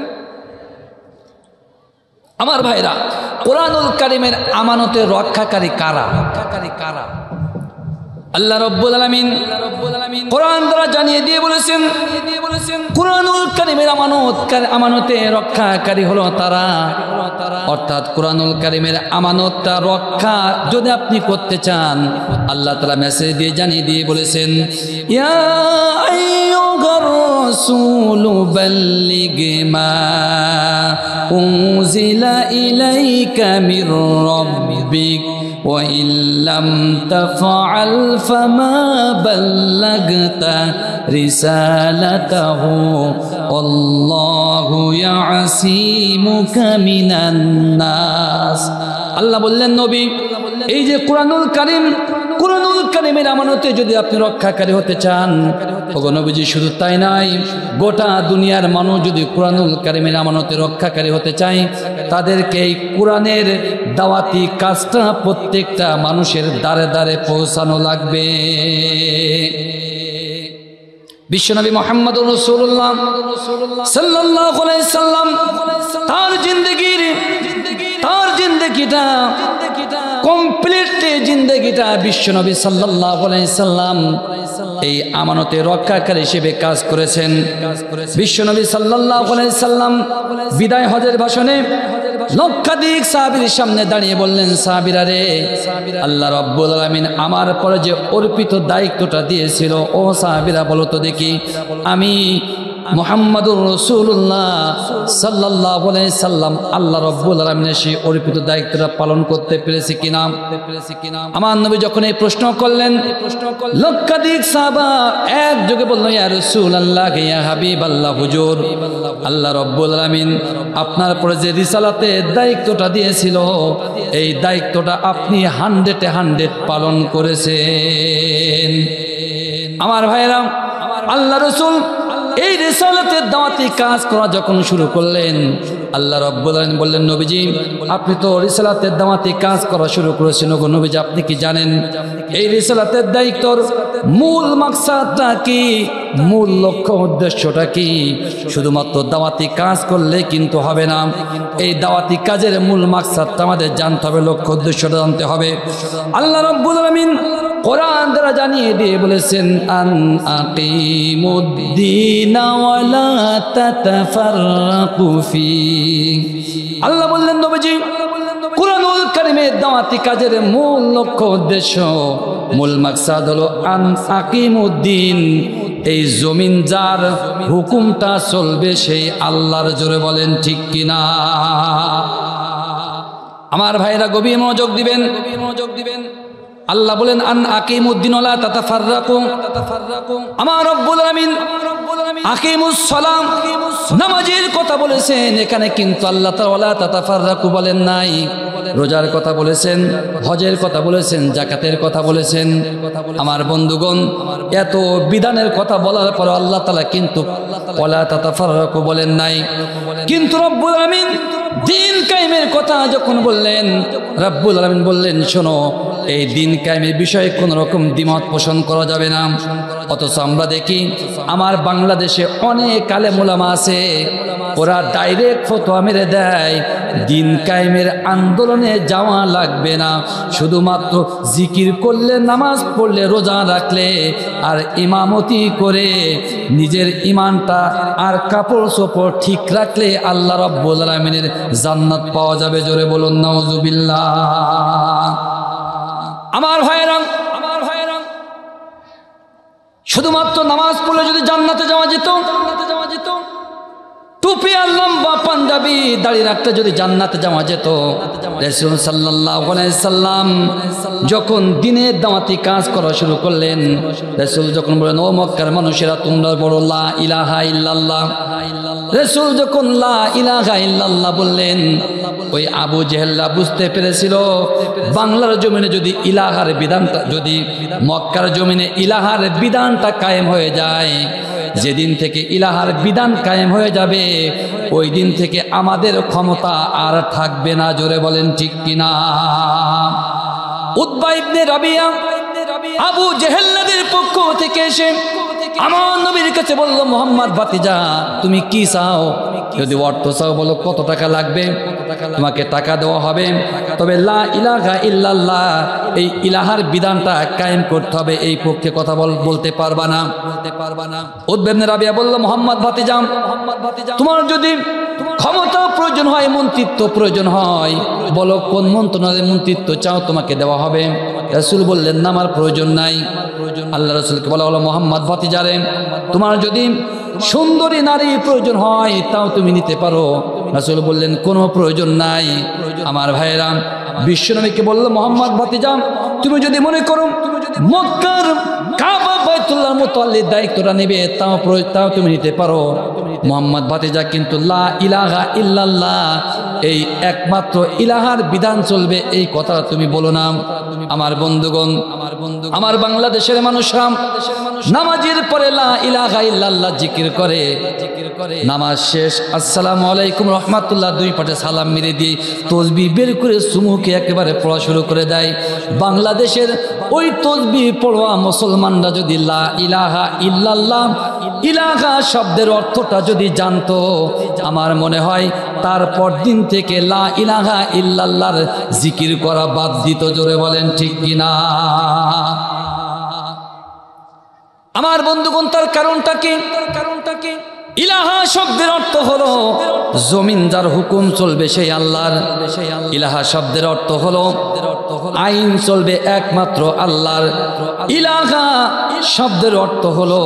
আমার ভাইরা, কোরআনুল কারীমের আমানতের রক্ষাকারী কারা? আল্লাহ রাব্বুল আলামিন কোরআন দ্বারা জানিয়ে দিয়ে বলেছেন, কোরআনুল কারীমের আমানতের রক্ষাকারী হলো তারা, অর্থাৎ কোরআনুল কারীমের আমানতটা রক্ষা যদি আপনি করতে চান, আল্লাহ তাআলা মেসেজ দিয়ে জানিয়ে দিয়ে বলেছেন, ইয়া আইয়ুহার রাসূলু বাল্লিগ মা উনজিলা ইলাইকা মির রাব্বিক ওয়া ইল্লাম তাফআল ফামা বাল্লাগতা রিসালাতাহু আল্লাহু ইয়াসিমুকা মিনান নাস। আল্লাহ বললেন, নবী, এই যে কোরআনুল কারীমের আমানতে যদি আপনি রক্ষাকারী হতে চান, ওগো নবীজি, শুধু তাই নাই, গোটা দুনিয়ার মানুষ যদি কোরআনুল কারীমের আমানতে রক্ষাকারী হতে চায়, তাদেরকে এই কোরআনের দাওয়াতি কাজটা প্রত্যেকটা মানুষের দ্বারে দ্বারে পৌঁছানো লাগবে। বিশ্বনবী মুহাম্মদুর রাসূলুল্লাহ সাল্লাল্লাহু আলাইহি সাল্লাম তার জিন্দেগিটা কমপ্লিটলি জিন্দেগিটা বিশ্বনবী সাল্লাল্লাহু আলাইহি সাল্লাম এই আমানতের রক্ষাকারী হিসেবে কাজ করেছেন। বিশ্বনবী সাল্লাল্লাহু আলাইহি সাল্লাম বিদায় হজের ভাষণে লক্ষাধিক সাহাবীর সামনে দাঁড়িয়ে বললেন, সাহাবীরা রে, আল্লাহ রাব্বুল আলামিন আমার পরে যে অর্পিত দায়িত্বটা দিয়েছিল, ও সাহাবীরা বলো তো দেখি, আমি মুহাম্মাদুর রাসূলুল্লাহ সাল্লাল্লাহু আলাইহি সাল্লাম আল্লাহ রাব্বুল আলামিনের সেই অর্পিত দায়িত্বটা পালন করতে পেরেছি কিনা? আমার নবী যখন এই প্রশ্ন করলেন, লক্ষাধিক সাহাবা একযোগে বলল, ইয়া রাসূলুল্লাহ, ইয়া হাবিবাল্লাহ, হুজুর, আল্লাহ রাব্বুল আলামিন আপনার পরে যে রিসালাতের দায়িত্বটা দিয়েছিল, এই দায়িত্বটা আপনি 100% পালন করেছেন। আমার ভাইরা, আল্লাহ রাসূল এই রিসালাতের দাওয়াতি কাজ করা যখন শুরু করলেন, আল্লাহ রাব্বুল আলামিন বললেন, নবীজি, আপনি তো রিসালাতের দাওয়াতি কাজ করা শুরু করেছেন, ওগো নবীজি, আপনি কি জানেন এই রিসালাতের দায়িত্বর মূল মাকসাদটা কি, মূল লক্ষ্য উদ্দেশ্যটা কি? শুধুমাত্র দাওয়াতি কাজ করলে কিন্তু হবে না, এই দাওয়াতি কাজের মূল মাকসাদটা আমাদের জানতে হবে, লক্ষ্য উদ্দেশ্যটা জানতে হবে। আল্লাহ রাব্বুল আলামিন কোরআন দ্বারা জানিয়ে দিয়ে বলেছেন, আন আকিমুদ্দিনা ওয়া লা তাতাফাররাকু ফি। আল্লাহ বললেন, নবীজি, কোরআনুল কারীমের দাওয়াতি কাজের মূল লক্ষ্য উদ্দেশ্য, মূল মাকসাদ হলো আন আকিমুদ্দিন, এই জমিন যার হুকুমটা চলবে সেই আল্লাহর। জোরে বলেন ঠিক কিনা? আমার ভাইরা গভীর মনোযোগ দিবেন। আল্লাহ বলেন, আন আকিমুদ্দিন ওয়া লা তাতাফাররাকু। আমার রব্বুল আলামিন আকিমুস সালাম, নামাজের কথা বলেছেন, এখানে কিন্তু আল্লাহ তাআলা ওয়া লা তাতাফাররাকু বলেন নাই। রোজার কথা বলেছেন, হজের কথা বলেছেন, যাকাতের কথা বলেছেন। আমার বন্ধুগণ, এত বিধানের কথা বলার পর আল্লাহ তাআলা কিন্তু ওয়া লা তাতাফাররাকু বলেন নাই। কিন্তু রব্বুল আলামিন দিন কায়েমের কথা যখন বললেন, রব্বুল আলামিন বললেন, শোনো, এই দিন কায়েমের বিষয়ে কোনো রকম দ্বিমত পোষণ করা যাবে না। অথচ আমরা দেখি আমার বাংলাদেশে অনেক আলেম ওলামা আছে, ওরা ডাইরেক্ট ফতোয়া মেরে দেয় দিন কায়েমের আন্দোলনে যাওয়া লাগবে না, শুধুমাত্র জিকির করলে, নামাজ পড়লে, রোজা রাখলে আর ইমামতি করে নিজের ইমানটা আর কাপড় চোপড় ঠিক রাখলে আল্লাহ রাব্বুল আলামিনের জান্নাত পাওয়া যাবে। জোরে বলুন নাউজুবিল্লাহ। আমার ভাইয়েরা, শুধুমাত্র নামাজ পড়লে যদি জান্নাতে যাওয়া যেত, টুপি আর লম্বা পাঞ্জাবি দাড়ি রাখতে যদি জান্নাতে যাওয়া যেত, রাসূল সাল্লাল্লাহু আলাইহি সাল্লাম যখন দিনের দাওয়াতি কাজ করা শুরু করলেন, রাসূল যখন বলেন, ও মক্কার মানুষেরা তোমরা বলো লা ইলাহা ইল্লাল্লাহ, রাসূল যখন লা ইলাহা ইল্লাল্লাহ বললেন, ওই আবু জেহেলরা বুঝতে পেরেছিল বাংলার জমিনে যদি ইলাহার বিধানটা, যদি মক্কার জমিনে ইলাহার বিধানটা কায়েম হয়ে যায়, যেদিন থেকে ইলাহার বিধান কায়েম হয়ে যাবে ওই দিন থেকে আমাদের ক্ষমতা আর থাকবে না। জোরে বলেন ঠিক কিনা? উতবা ইবনে রাবিয়া আবু জেহেলদের পক্ষ থেকে এসে আমার নবীর কাছে বলল, মোহাম্মদ ভাতিজা তুমি কি চাও? যদি অর্থ চাও বলো কত টাকা লাগবে, তোমাকে টাকা দেওয়া হবে, তবে লা ইলাহা ইল্লাল্লাহ এই ইলাহার বিধানটা কায়েম করতে হবে, এই পক্ষে কথা বলতে পারবা না। উতবা ইবনে রাবিয়া বলল, মোহাম্মদ ভাতিজা তোমার যদি ক্ষমতা প্রয়োজন হয়, মন্ত্রিত্ব প্রয়োজন হয়, বলো কোন মন্ত্রণালয়ের মন্ত্রিত্ব চাও, তোমাকে দেওয়া হবে। রাসূল বললেন, না আমার প্রয়োজন নাই। আল্লাহ রাসূলকে বলা হলো, মোহাম্মদ ভাতিজারে তোমার যদি সুন্দরী নারী প্রয়োজন হয় তাও তুমি নিতে পারো। রাসূল বললেন, কোনো প্রয়োজন নাই। আমার ভাইয়েরা, বিশ্বনবীকে বলল, মোহাম্মদ ভাতিজা তুমি যদি মনে করো মক্কার কাবা বাইতুল্লাহর মুতাল্লির দায়িত্বটা নেবে তাও তুমি নিতে পারো। মোহাম্মদ ভাতিজা কিন্তু লা ইলাহা ইল্লাল্লাহ এই একমাত্র ইলাহার বিধান চলবে এই কথা তুমি বলো না। আমার বন্ধুগণ, আমার বাংলাদেশের মানুষরা নামাজের পরে লা ইলাহা ইল্লাল্লাহ জিকির করে, নামাজ শেষ আসসালামু আলাইকুম রহমাতুল্লাহ দুই পাটে সালাম মেরে দিয়ে তসবিহ বের করে সুমুখে একেবারে পড়া শুরু করে দেয়। বাংলাদেশের ওই তসবিহ পড়োয়া মুসলমানরা যদি লা ইলাহা ইল্লাল্লাহ ইলাহা শব্দের অর্থটা যদি জানতো, আমার মনে হয় তারপর দিন থেকে লা ইলাহা ইল্লাল্লাহর জিকির করা বাদ দিত। জোরে বলেন ঠিক কিনা? আমার বন্ধুগণ, তার কারণটা কি? ইলাহা শব্দের অর্থ হলো জমিন যার হুকুম চলবে সেই আল্লাহর। ইলাহা শব্দের অর্থ হলো আইন চলবে একমাত্র আল্লাহর। ইলাহা শব্দের অর্থ হলো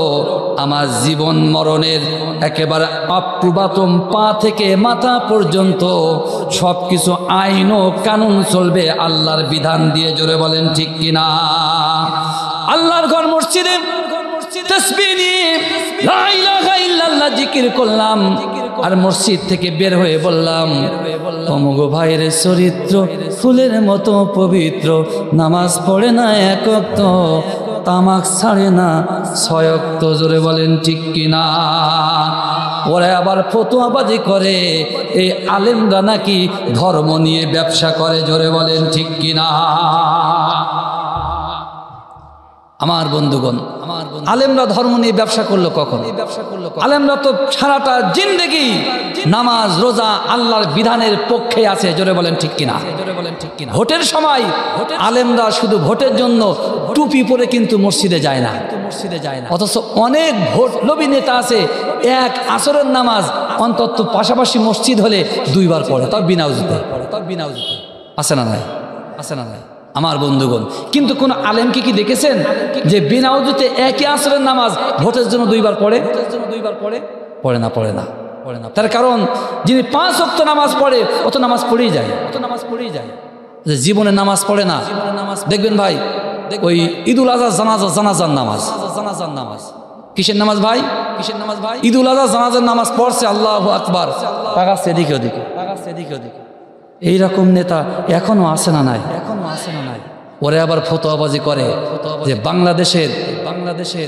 আমার জীবন মরণের একেবারে আপ টু বাটম, পা থেকে মাথা পর্যন্ত সবকিছু আইন ও কানুন চলবে আল্লাহর বিধান দিয়ে। জোরে বলেন ঠিক কিনা? আল্লাহর ঘর মসজিদে তাসবিহ নিয়ে লা ইলাহা ইল্লাল্লাহ জিকির করলাম, আর মসজিদ থেকে বের হয়ে বললাম, অমুক ভাইয়ের চরিত্র ফুলের মতো পবিত্র, নামাজ পড়ে না এক ওয়াক্ত, তামাক ছাড়ে না 6 ওয়াক্ত। জোরে বলেন ঠিক কিনা? ওরা আবার ফতোয়াবাজি করে এই আলেমরা নাকি ধর্ম নিয়ে ব্যবসা করে। জোরে বলেন ঠিক কিনা? আমার বন্ধুগণ, আলেমরা ধর্ম নিয়ে ব্যবসা করলো কখন? আলেমরা তো সারাটা জিন্দেগি নামাজ রোজা আল্লাহর বিধানের পক্ষে আছে। জোরে বলেন ঠিক কিনা? ভোটের সময় আলেমরা শুধু ভোটের জন্য টুপি পরে কিন্তু মসজিদে যায় না। অথচ অনেক ভোট লোভী নেতা আছে, এক আসরের নামাজ অন্তত পাশাপাশি মসজিদ হলে 2 বার পড়ে, তাও বিনা উজুতে। আছে না নাই? আছে না নাই? আমার বন্ধুগণ, কিন্তু কোন আলেমকে কি দেখেছেন যে বিনা উযুতে একই আসরের নামাজ ভোটের জন্য 2 বার পড়ে? পড়ে না। তার কারণ যিনি 5 ওয়াক্ত নামাজ পড়ে ও তো নামাজ পড়েই যায়। যে জীবনে নামাজ পড়ে না, দেখবেন ভাই ওই ঈদুল আজহা জানাজার নামাজ কিসের নামাজ ভাই? ঈদুল আজহা জানাজার নামাজ পড়ছে, আল্লাহু আকবার, তাকাচ্ছে এদিকে ওদিকে। এইরকম নেতা এখনো আসে না নাই? ওরা আবার ফতোয়াবাজি করে যে বাংলাদেশের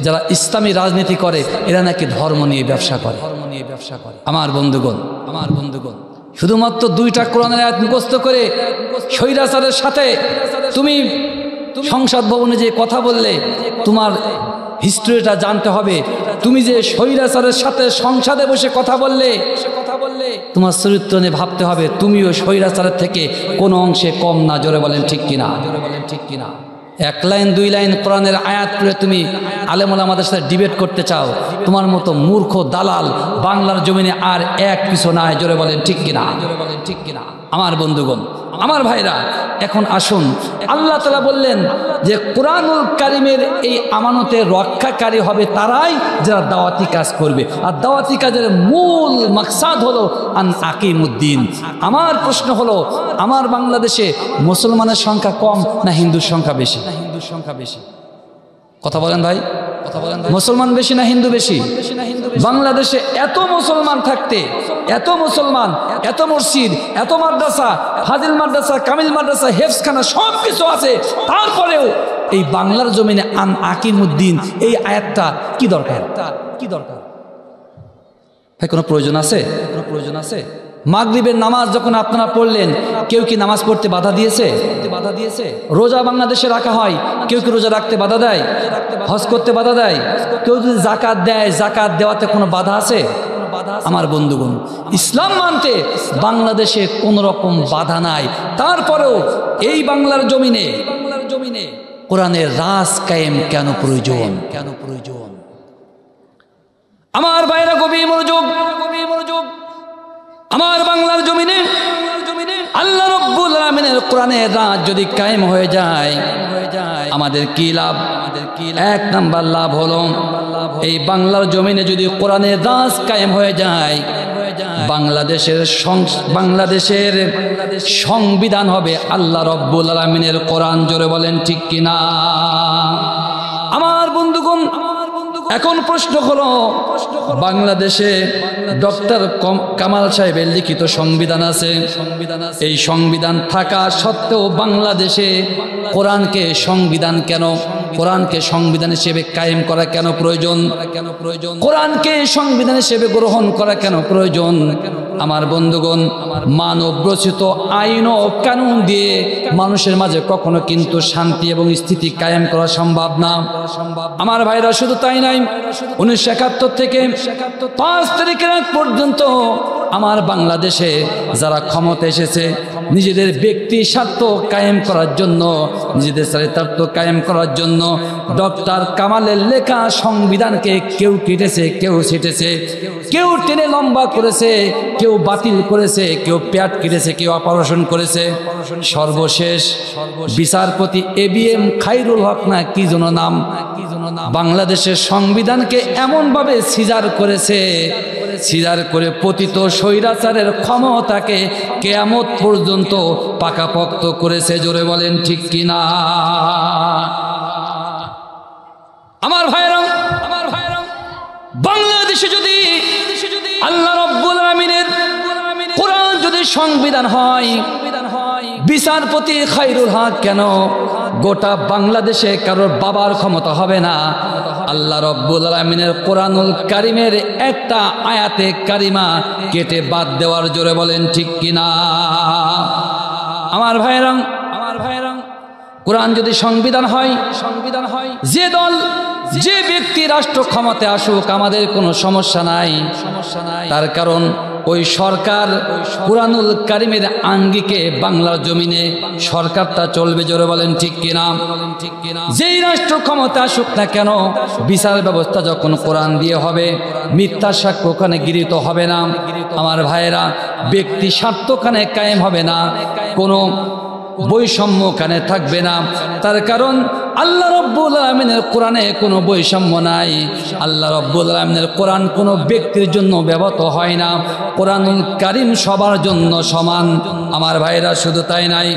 যারা ইসলামী রাজনীতি করে এরা নাকি ধর্ম নিয়ে ব্যবসা করে। আমার বন্ধুগণ, শুধুমাত্র 2টা কোরআনের আয়াত মুখস্থ করে স্বৈরাচারের সাথে তুমি সংসদ ভবনে যে কথা বললে, তোমার হিস্ট্রিটা জানতে হবে। তুমি যে স্বৈরাচারের সাথে সংসদে বসে কথা বললে, তোমার চরিত্র নিয়ে ভাবতে হবে তুমিও স্বৈরাচারের থেকে কোনো অংশে কম না। জোরে বলেন ঠিক কিনা? জোরে বলেন ঠিক কিনা? 1 লাইন 2 লাইন কোরআনের আয়াত পড়ে তুমি আলেম ওলামাদের সাথে ডিবেট করতে চাও, তোমার মতো মূর্খ দালাল বাংলার জমিনে আর এক পিছু নাই। জোরে বলেন ঠিক কিনা? জোরে বলেন ঠিক কিনা? আমার বন্ধুগণ, আমার ভাইরা, এখন আসুন, আল্লাহ তাআলা বললেন যে কোরআনুল কারীমের এই আমানতের রক্ষাকারী হবে তারাই যারা দাওয়াতি কাজ করবে। আর দাওয়াতি কাজের মূল মাকসাদ হলো আন আকিমুদ্দিন। আমার প্রশ্ন হলো, আমার বাংলাদেশে মুসলমানের সংখ্যা কম না হিন্দুর সংখ্যা বেশি? হিন্দুর সংখ্যা বেশি। কথা বলেন ভাই, কথা বলেন। মুসলমান বেশি না হিন্দু বেশি? বাংলাদেশে এত মুসলমান থাকতে, এত মুসলমান, এত মসজিদ, এত মাদ্রাসা, ফাজিল মাদ্রাসা, কামিল মাদ্রাসা, হেফজখানা সব কিছু আছে, তারপরেও এই বাংলার জমিনে আন আকিমুদ্দিন এই আয়াতটা কি দরকার? কি দরকার ভাই? কোনো প্রয়োজন আছে? কোনো প্রয়োজন আছে? মাগরিবের নামাজ যখন আপনারা পড়লেন, কেউ কি নামাজ পড়তে বাধা দিয়েছে? বাধা দিয়েছে? রোজা বাংলাদেশে রাখা হয়, কেউ কি রোজা রাখতে বাধা দেয়? হজ করতে বাধা দেয়? কেউ যদি জাকাত দেয়, জাকাত দেওয়াতে কোনো বাধা আছে? আমার বন্ধুগণ, ইসলাম মানতে বাংলাদেশে কোনো রকম বাধা নাই। তারপরেও এই বাংলার জমিনে কোরআনের রাজ কায়েম কেন প্রয়োজন? কেন প্রয়োজন? আমার ভাইরা গভীর মনোযোগ, গভীর মনোযোগ। আমার বাংলার জমিনে আল্লাহ রাব্বুল আলামিনের কোরআনের রাজ যদি কায়েম হয়ে যায়, আমাদের কি লাভ? এক নাম্বার লাভ হলো, এই বাংলার জমিনে যদি কোরআনের রাজ কায়েম হয়ে যায়, বাংলাদেশের সংবিধান হবে আল্লাহ রাব্বুল আলামিনের কোরআন। জোরে বলেন ঠিক কিনা? আমার বন্ধুগণ, এখন প্রশ্ন হলো, বাংলাদেশে ডক্টর কামাল সাহেবের লিখিত সংবিধান আছে, এই সংবিধান থাকা সত্ত্বেও বাংলাদেশে কোরআনকে সংবিধান কেন, কোরআনকে সংবিধান হিসেবে কায়েম করা কেন প্রয়োজন? কোরআনকে সংবিধান হিসেবে গ্রহণ করা কেন প্রয়োজন? আমার বন্ধুগণ, মানব রচিত আইন ও কানুন দিয়ে মানুষের মাঝে কখনো কিন্তু শান্তি এবং স্থিতি কায়েম করা সম্ভব না। আমার ভাইরা, শুধু তাই নাই, 1971 থেকে 5 তারিখের আগ পর্যন্ত আমার বাংলাদেশে যারা ক্ষমতা এসেছে, নিজেদের ব্যক্তি স্বার্থ কায়েম করার জন্য, নিজেদের চরিতার্থ কায়েম করার জন্য ডক্টর কামালের লেখা সংবিধানকে কেউ কেটেছে, কেউ ছেটেছে, কেউ টেনে লম্বা করেছে, কেউ বাতিল করেছে, কেউ পেট কেটেছে, কেউ অপারেশন করেছে। সর্বশেষ বিচারপতি ABM খায়রুল হক না কি যেন নাম, বাংলাদেশের সংবিধানকে এমনভাবে সিজার করেছে, সিজার করে পতিত স্বৈরাচারের ক্ষমতাকে কিয়ামত পর্যন্ত পাকাপোক্ত করেছে। জোরে বলেন ঠিক কিনা? আমার ভাইরা, বাংলাদেশে যদি আল্লাহ রাব্বুল আলামিনের কোরআন যদি সংবিধান হয়, বিচারপতি খায়রুল হক কেন গোটা বাংলাদেশে কারোর বাবার ক্ষমতা হবে না? আল্লাহ রাব্বুল আলামিনের কোরআনুল কারীমের একটা আয়াতে কারিমা কেটে বাদ দেওয়ার। জোরে বলেন ঠিক কিনা? আমার ভাইরা, কোরআন যদি সংবিধান হয়, যে দল যে ব্যক্তি রাষ্ট্র ক্ষমতায় আসুক আমাদের কোনো সমস্যা নাই। তার কারণ ওই সরকার কোরআনুল কারীমের আঙ্গিকে বাংলার জমিনে সরকারটা চলবে। জোরে বলেন ঠিক কিনা? যেই রাষ্ট্র ক্ষমতা আসুক না কেন, বিচার ব্যবস্থা যখন কোরআন দিয়ে হবে, মিথ্যা সাক্ষ্য ওখানে গৃহীত হবে না। আমার ভাইয়েরা, ব্যক্তি স্বার্থ ওখানে কায়েম হবে না, কোনো বৈষম্য ওখানে থাকবে না। তার কারণ আল্লাহ রাব্বুল আলামিনের কোরআনে কোনো বৈষম্য নাই। আল্লাহ রাব্বুল আলামিনের কোরআন কোনো ব্যক্তির জন্য ব্যবহৃত হয় না। কোরআনুল কারীম সবার জন্য সমান। আমার ভাইরা, শুধু তাই নাই,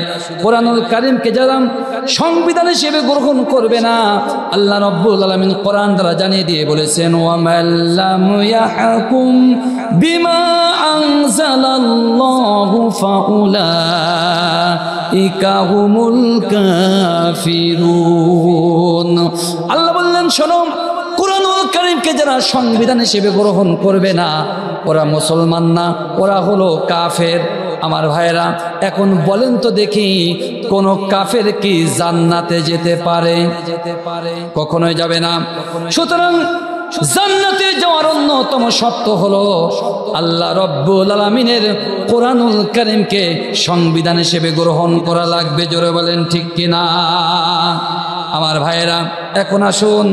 কোরআনুল কারীমকে যারা সংবিধান হিসেবে গ্রহণ করবে না, আল্লাহ রাব্বুল আলামিন কোরআন দ্বারা জানিয়ে দিয়ে বলেছেন, ওয়া মাল্লাম ইয়াহকুম বিমা আনজালাল্লাহু ফাউলাইকা হুমুল কাফিরুন। আল্লাহ বললেন, শোনো, কোরআনুল কারীমকে যারা সংবিধান হিসেবে গ্রহণ করবে না, ওরা মুসলমান না, ওরা হলো কাফের। আমার ভাইরা, এখন বলেন তো দেখি, কোন কাফের কি জান্নাতে যেতে পারে? কখনোই যাবে না। সুতরাং জান্নাতে যাওয়ার অন্যতম শর্ত হলো আল্লাহ রব্বুল আলামিনের কোরআনুল কারীমকে সংবিধান হিসেবে গ্রহণ করা লাগবে। জোরে বলেন ঠিক কিনা? আমার ভাইয়েরা, এখন আসুন,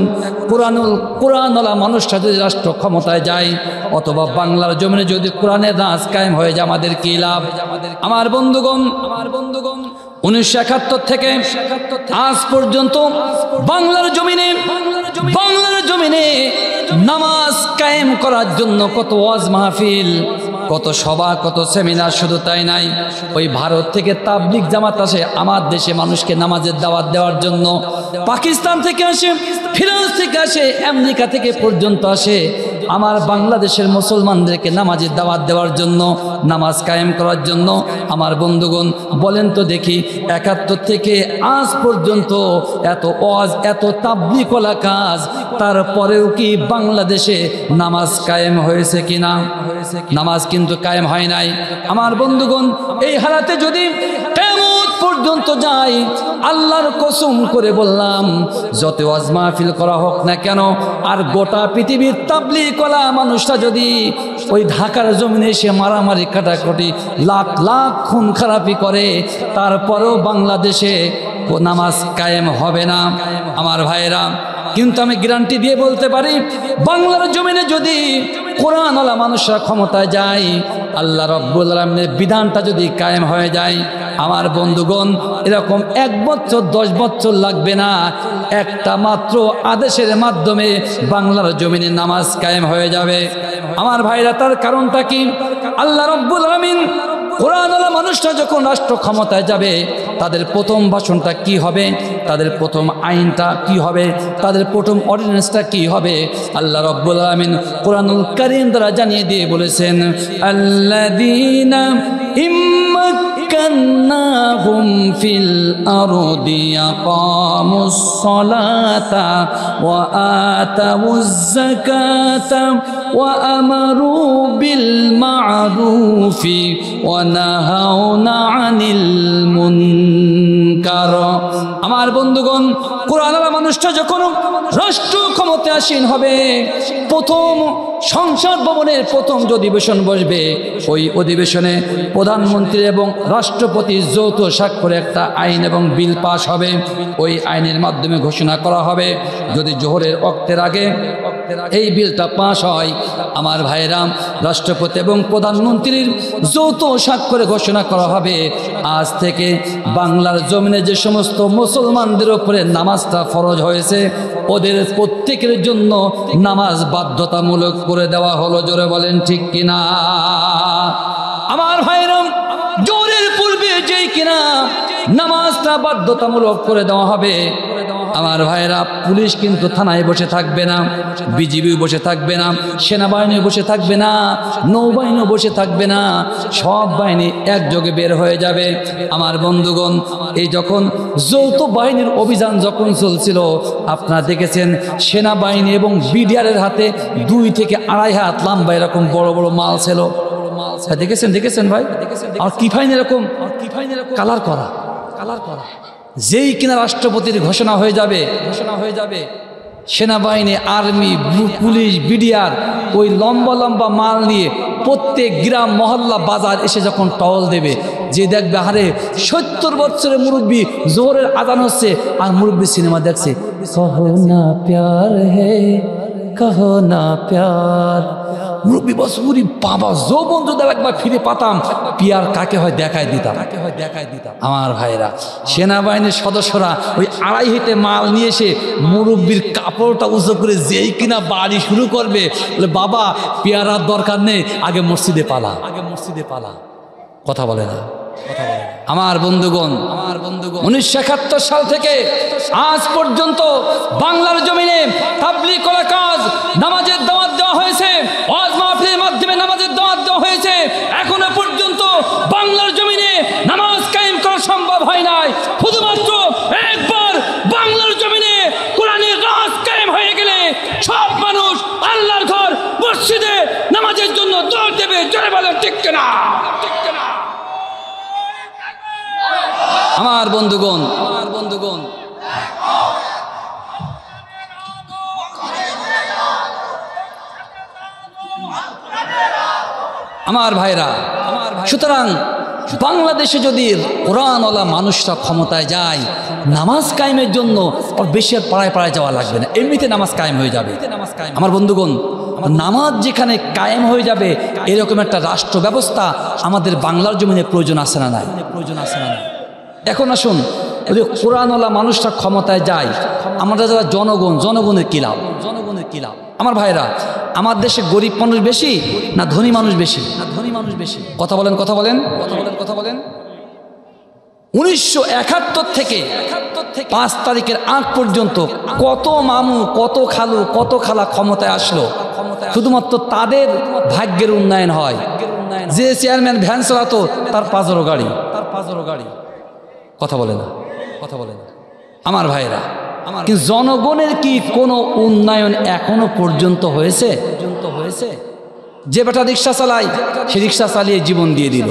কোরআনওয়ালা মানুষটা যদি রাষ্ট্র ক্ষমতায় যায় অথবা বাংলার জমিনে যদি কোরআনের রাজ কায়েম হয়ে যায়, আমাদের কি লাভ? আমার বন্ধুগণ, 1971 থেকে আজ পর্যন্ত বাংলার জমিনে নামাজ কায়েম করার জন্য কত ওয়াজ মাহফিল, কত সভা, কত সেমিনার। শুধু তাই নাই, ওই ভারত থেকে তাবলিগ জামাত আসে আমার দেশে মানুষকে নামাজের দাওয়াত দেওয়ার জন্য। পাকিস্তান থেকে আসে, ফ্রান্স থেকে আসে, আমেরিকা থেকে পর্যন্ত আসে আমার বাংলাদেশের মুসলমানদেরকে নামাজের দাওয়াত দেওয়ার জন্য, নামাজ কায়েম করার জন্য। আমার বন্ধুগণ, বলেন তো দেখি, 71 থেকে আজ পর্যন্ত এত ওয়াজ, এত তাবলীগওয়ালা কাজ, তারপরেও কি বাংলাদেশে নামাজ কায়েম হয়েছে কিনা? নামাজ কিন্তু কায়েম হয় নাই। আমার বন্ধুগণ, এই হালাতে যদি কিয়ামত পর্যন্ত যায়, আল্লাহর কসম করে বললাম, যত ওয়াজ মাহফিল করা হোক না কেন, আর গোটা পৃথিবীর তাবলীগওয়ালা মানুষরা যদি ওই ঢাকার জমিনে এসে মারামারি কাটাকাটি, লাখ লাখ খুন খারাপি করে, তারপরেও বাংলাদেশে নামাজ কায়েম হবে না। আমার ভাইয়েরা, কিন্তু আমি গ্যারান্টি দিয়ে বলতে পারি, বাংলার জমিনে যদি কোরআনওয়ালা মানুষরা ক্ষমতায় যায়, আল্লাহ রব্বুল আলামিনের বিধানটা যদি কায়েম হয়ে যায়, আমার বন্ধুগণ, এরকম 1 বছর 10 বছর লাগবে না, একটা মাত্র আদেশের মাধ্যমে বাংলার জমিনে নামাজ কায়েম হয়ে যাবে। আমার ভাইরা, তার কারণটা কি? আল্লাহ রব্বুল আলামিন কোরআনওয়ালা মানুষরা যখন রাষ্ট্র ক্ষমতায় যাবে, তাদের প্রথম ভাষণটা কি হবে, তাদের প্রথম আইনটা কি হবে, তাদের প্রথম অর্ডিন্যান্সটা কি হবে, আল্লাহ রব্বুল আলামিন কোরআনুল কারীম দ্বারা জানিয়ে দিয়ে বলেছেন, আল্লাযীনা ইম্মাক্কান্নাহুম ফিল আরদি ইয়াকামুস সালাতা ওয়া আতাউয যাকাতা ওয়া আমারু বিল মা'রুফি ওয়া নাহাউনা আনিল মুনকার। আমার বন্ধুগণ, কোরআনওয়ালা মানুষটা যখন রাষ্ট্র ক্ষমতায় আসীন হবে, প্রথম সংসদ ভবনের প্রথম যে অধিবেশন বসবে, ওই অধিবেশনে প্রধানমন্ত্রী এবং রাষ্ট্রপতি যৌথ স্বাক্ষরে একটা আইন এবং বিল পাস হবে। ওই আইনের মাধ্যমে ঘোষণা করা হবে, যদি জোহরের ওয়াক্তের আগে এই বিলটা পাস হয়, আমার ভাইরা, রাষ্ট্রপতি এবং প্রধানমন্ত্রীর যৌথ স্বাক্ষরে ঘোষণা করা হবে, আজ থেকে বাংলার জমিনে যে সমস্ত মুসলমানদের উপরে নামাজটা ফরজ হয়েছে, ওদের প্রত্যেকের জন্য নামাজ বাধ্যতামূলক করে দেওয়া হলো। জোরে বলেন ঠিক কিনা? আমার ভাইরা, জোরের পূর্বে যেই কিনা নামাজটা বাধ্যতামূলক করে দেওয়া হবে, আমার ভাইরা, পুলিশ কিন্তু থানায় বসে থাকবে না, বিজিবি বসে থাকবে না, সেনাবাহিনী বসে থাকবে না, নৌবাহিনী বসে থাকবে না, সব বাহিনী একযোগে বের হয়ে যাবে। আমার বন্ধুগণ, এই যখন যৌথ বাহিনীর অভিযান যখন চলছিল, আপনারা দেখেছেন সেনাবাহিনী এবং বিডিআরের হাতে 2 থেকে 2.5 হাত লম্বা এরকম বড় বড় মাল ছিল। দেখেছেন ভাই? আর কি ফাইন এরকম কালার করা, যেই কিনা রাষ্ট্রপতির ঘোষণা হয়ে যাবে, সেনাবাহিনী, আর্মি, পুলিশ, বিডিআর ওই লম্বা লম্বা মাল নিয়ে প্রত্যেক গ্রাম, মহল্লা, বাজার এসে যখন টহল দেবে, যে দেখবে হারে 70 বছরের মুরব্বী, জোহরের আজান হচ্ছে আর মুরব্বী সিনেমা দেখছে, কহো না প্যার হে, কহো না প্যার। মুরব্বী বসুরি বাবা, যৌবন যদি একবার ফিরে পাতাম, পিয়ার কাকে হয় দেখাই দিতাম। আমার ভাইরা, সেনাবাহিনীর সদস্যরা ওই 2.5 হাতে মাল নিয়ে এসে মুরব্বীর কাপড়টা উঁচু করে যেই কিনা বাড়ি শুরু করবে, বাবা পিয়ারার দরকার নেই, আগে মসজিদে পালা। কথা বলে না। আমার বন্ধুগণ, 1971 সাল থেকে আজ পর্যন্ত বাংলার জমিনে তাবলীগ করা কাজ, নামাজের দাওয়াত দেওয়া হয়েছে, ওয়াজ মাহফিলের মাধ্যমে নামাজের দাওয়াত দেওয়া হয়েছে, এখনো পর্যন্ত বাংলার জমিনে নামাজ কায়েম করা সম্ভব হয় নাই। শুধুমাত্র একবার বাংলার জমিনে কোরআনের রাজ কায়েম হয়ে গেলে সব মানুষ বলেন ঠিক কিনা? আমার বন্ধুগণ, আমার ভাইরা, সুতরাং বাংলাদেশে যদি কোরআনওয়ালা মানুষরা ক্ষমতায় যায়, নামাজ কায়েমের জন্য আর বেশি আর পাড়ায় পাড়ায় যাওয়া লাগবে না, এমনিতে নামাজ কায়েম হয়ে যাবে। আমার বন্ধুগণ, নামাজ যেখানে কায়েম হয়ে যাবে এরকম একটা রাষ্ট্র ব্যবস্থা আমাদের বাংলার জমিনে প্রয়োজন আছে না নাই? এখন আসুন, যদি কোরআনওয়ালা মানুষরা ক্ষমতায় যায়, আমরা যারা জনগণের কি লাভ? আমার ভাইরা, আমার দেশে গরিব মানুষ বেশি না ধনী মানুষ বেশি? কথা বলেন 1971 থেকে 5 তারিখের আগ পর্যন্ত কত মামু, কত খালু, কত খালা ক্ষমতায় আসলো, শুধুমাত্র তাদের ভাগ্যের উন্নয়ন হয়। যে চেয়ারম্যান ভ্যান চালাতো তার 5 গাড়ি। কথা বলে না। আমার ভাইরা, কিন্তু জনগণের কি কোনো উন্নয়ন এখনো পর্যন্ত হয়েছে? যে বেটা রিক্সা চালায় সে রিক্সা চালিয়ে জীবন দিয়ে দিল,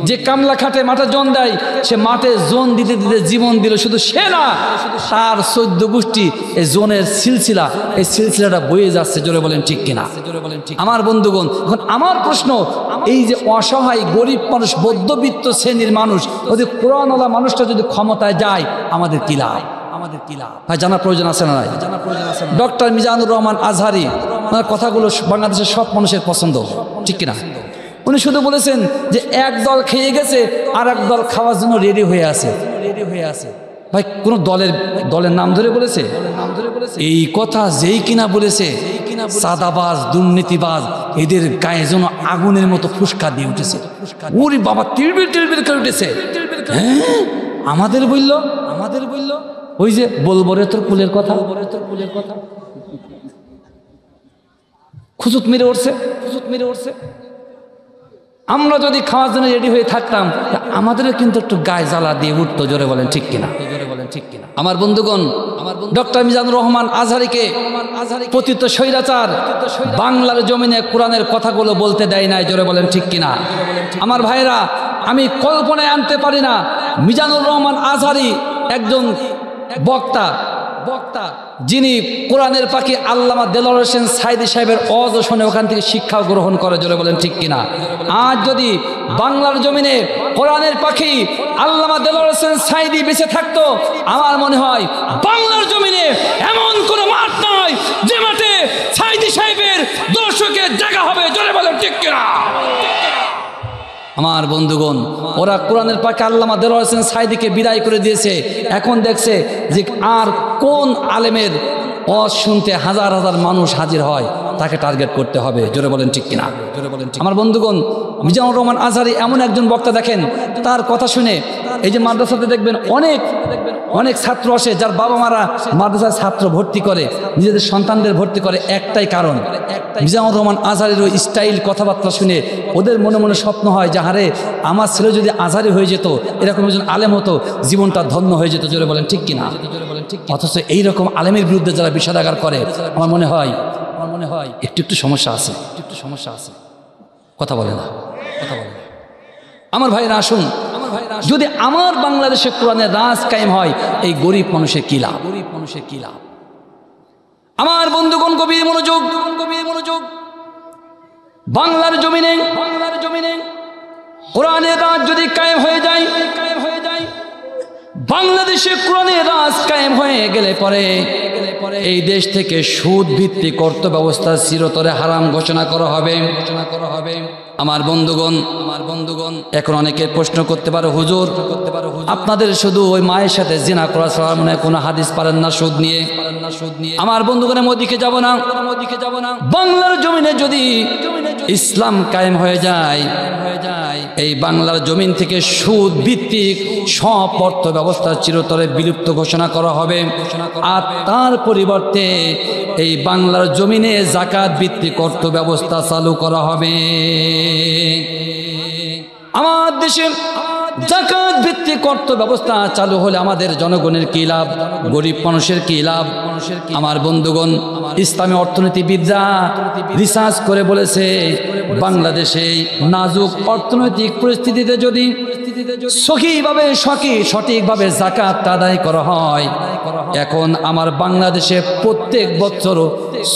যে কামলা খাটে মাঠে জন দেয় সে মাঠে জন দিতে দিতে জীবন দিল। শুধু সে না, তার 14 গোষ্ঠী এই জনের সিলসিলাটা বয়ে যাচ্ছে। জোরে বলেন ঠিক কিনা? আমার বন্ধুগণ, এখন আমার প্রশ্ন, এই যে অসহায় গরিব মানুষ, মধ্যবিত্ত শ্রেণীর মানুষ, যদি কোরআনওয়ালা মানুষটা যদি ক্ষমতায় যায়, আমাদের কি লাভ? ভাই জানার প্রয়োজন আছে না? ডক্টর মিজানুর রহমান আজহারি, ওনার কথাগুলো বাংলাদেশের সব মানুষের পছন্দ, ঠিক কিনা? উনি শুধু বলেছেন যে এক দল খেয়ে গেছে আর এক দল খাওয়ার জন্য রেডি হয়ে আছে। ভাই কোন দলের নাম ধরে বলেছে? এই কথা যেই কিনা বলেছে, সাদাবাজ, দুর্নীতিবাজ, এদের গায়ে যেন আগুনের মতো ফুসকা দিয়ে উঠেছে। ওরে বাবা, টিরবির করে উঠেছে। হ্যাঁ, আমাদের বলল ওই যে বলবরে তোর কুলের কথা, খুচুত মেরে উঠছে। আমরা যদি খাওয়ার জন্য রেডি হয়ে থাকতাম, আমাদেরও কিন্তু একটু গায়ে জ্বালা দিয়ে উঠতো। জোরে বলেন ঠিক কিনা? আমার বন্ধুগণ, ডক্টর মিজানুর রহমান আজহারিকে পতিত স্বৈরাচার বাংলার জমিনে কোরআনের কথাগুলো বলতে দেয় নাই। জোরে বলেন ঠিক কিনা? আমার ভাইরা, আমি কল্পনায় আনতে পারি না মিজানুর রহমান আজহারি একজন বক্তা, যিনি কোরআনের পাখি আল্লামা দেলোয়ার হোসেন সাইদি সাহেবের ওয়াজ শুনে ওখান থেকে শিক্ষা গ্রহণ করে। জোরে বলেন ঠিক কিনা? আজ যদি বাংলার জমিনে কোরআনের পাখি আল্লামা দেলোয়ার হোসেন সাইদি বেঁচে থাকতো, আমার মনে হয় বাংলার জমিনে এমন কোনো মাঠ নয় যে মাঠে সাইদি সাহেবের দর্শকের জায়গা হবে। জোরে বলেন ঠিক কিনা? আমার বন্ধুগণ, ওরা কোরআনের পাখি আল্লামা দেলোয়ার হোসেন সাইদিকে বিদায় করে দিয়েছে। এখন দেখছে যে আর কোন আলেমের ওয়াজ শুনতে হাজার হাজার মানুষ হাজির হয়, তাকে টার্গেট করতে হবে। জোরে বলেন ঠিক কিনা? আমার বন্ধুগণ, মিজানুর রহমান আজহারি এমন একজন বক্তা, দেখেন তার কথা শুনে এই যে মাদ্রাসাতে দেখবেন অনেক ছাত্র আসে, যার বাবা মারা মাদ্রাসায় ছাত্র ভর্তি করে, নিজেদের সন্তানদের ভর্তি করে, একটাই কারণ, মিজানুর রহমান আজহারির ওই স্টাইল কথাবার্তা শুনে ওদের মনে মনে স্বপ্ন হয় যে হারে আমার ছেলে যদি আজহারি হয়ে যেত, এরকম একজন আলেম হতো, জীবনটা ধন্য হয়ে যেত। জোরে বলেন ঠিক কিনা? অথচ এইরকম আলেমের বিরুদ্ধে যারা বিষাদাগার করে, আমার মনে হয় একটু সমস্যা আছে। কথা বলে না। আমার ভাইরা আসুন, যদি আমার বাংলাদেশে কোরআনের রাজ কায়েম হয়, এই গরিব মানুষের কি লাভ? আমার বন্ধুগণ, গভীর মনোযোগ। বাংলার জমিনে কোরআনের রাজ যদি কায়েম হয়ে যায়, বাংলাদেশে কোরআনের রাজ কায়েম হয়ে গেলে পরে এই দেশ থেকে সুদ ভিত্তিক অর্থ ব্যবস্থা চিরতরে হারাম ঘোষণা করা হবে। আমার বন্ধুগণ, এখন অনেকে প্রশ্ন করতে পারে, হুজুর আপনাদের শুধু ওই মায়ের সাথে জিনা করা ছাড়া মনে হয় কোনো হাদিস পারেন না সুদ নিয়ে। আমার বন্ধুগণের ওদিকে যাব না। বাংলার জমিনে যদি ইসলাম কায়েম হয়ে যায়, এই বাংলার জমিন থেকে সুদ ভিত্তিক সব অর্থ ব্যবস্থা চিরতরে বিলুপ্ত ঘোষণা করা হবে। আর তার পরিবর্তে এই বাংলার জমিনে যাকাত ভিত্তিক অর্থ ব্যবস্থা চালু করা হবে। আমার দেশে যাকাত ভিত্তিক অর্থ ব্যবস্থা চালু হলে আমাদের জনগণের কি লাভ, গরিব মানুষের কি লাভ? আমার বন্ধুগণ, ইসলামী অর্থনীতিবিদরা রিসার্চ করে বলেছে, বাংলাদেশে নাজুক অর্থনৈতিক পরিস্থিতিতে যদি সঠিকভাবে যাকাত আদায় করা হয়, এখন আমার বাংলাদেশে প্রত্যেক বছর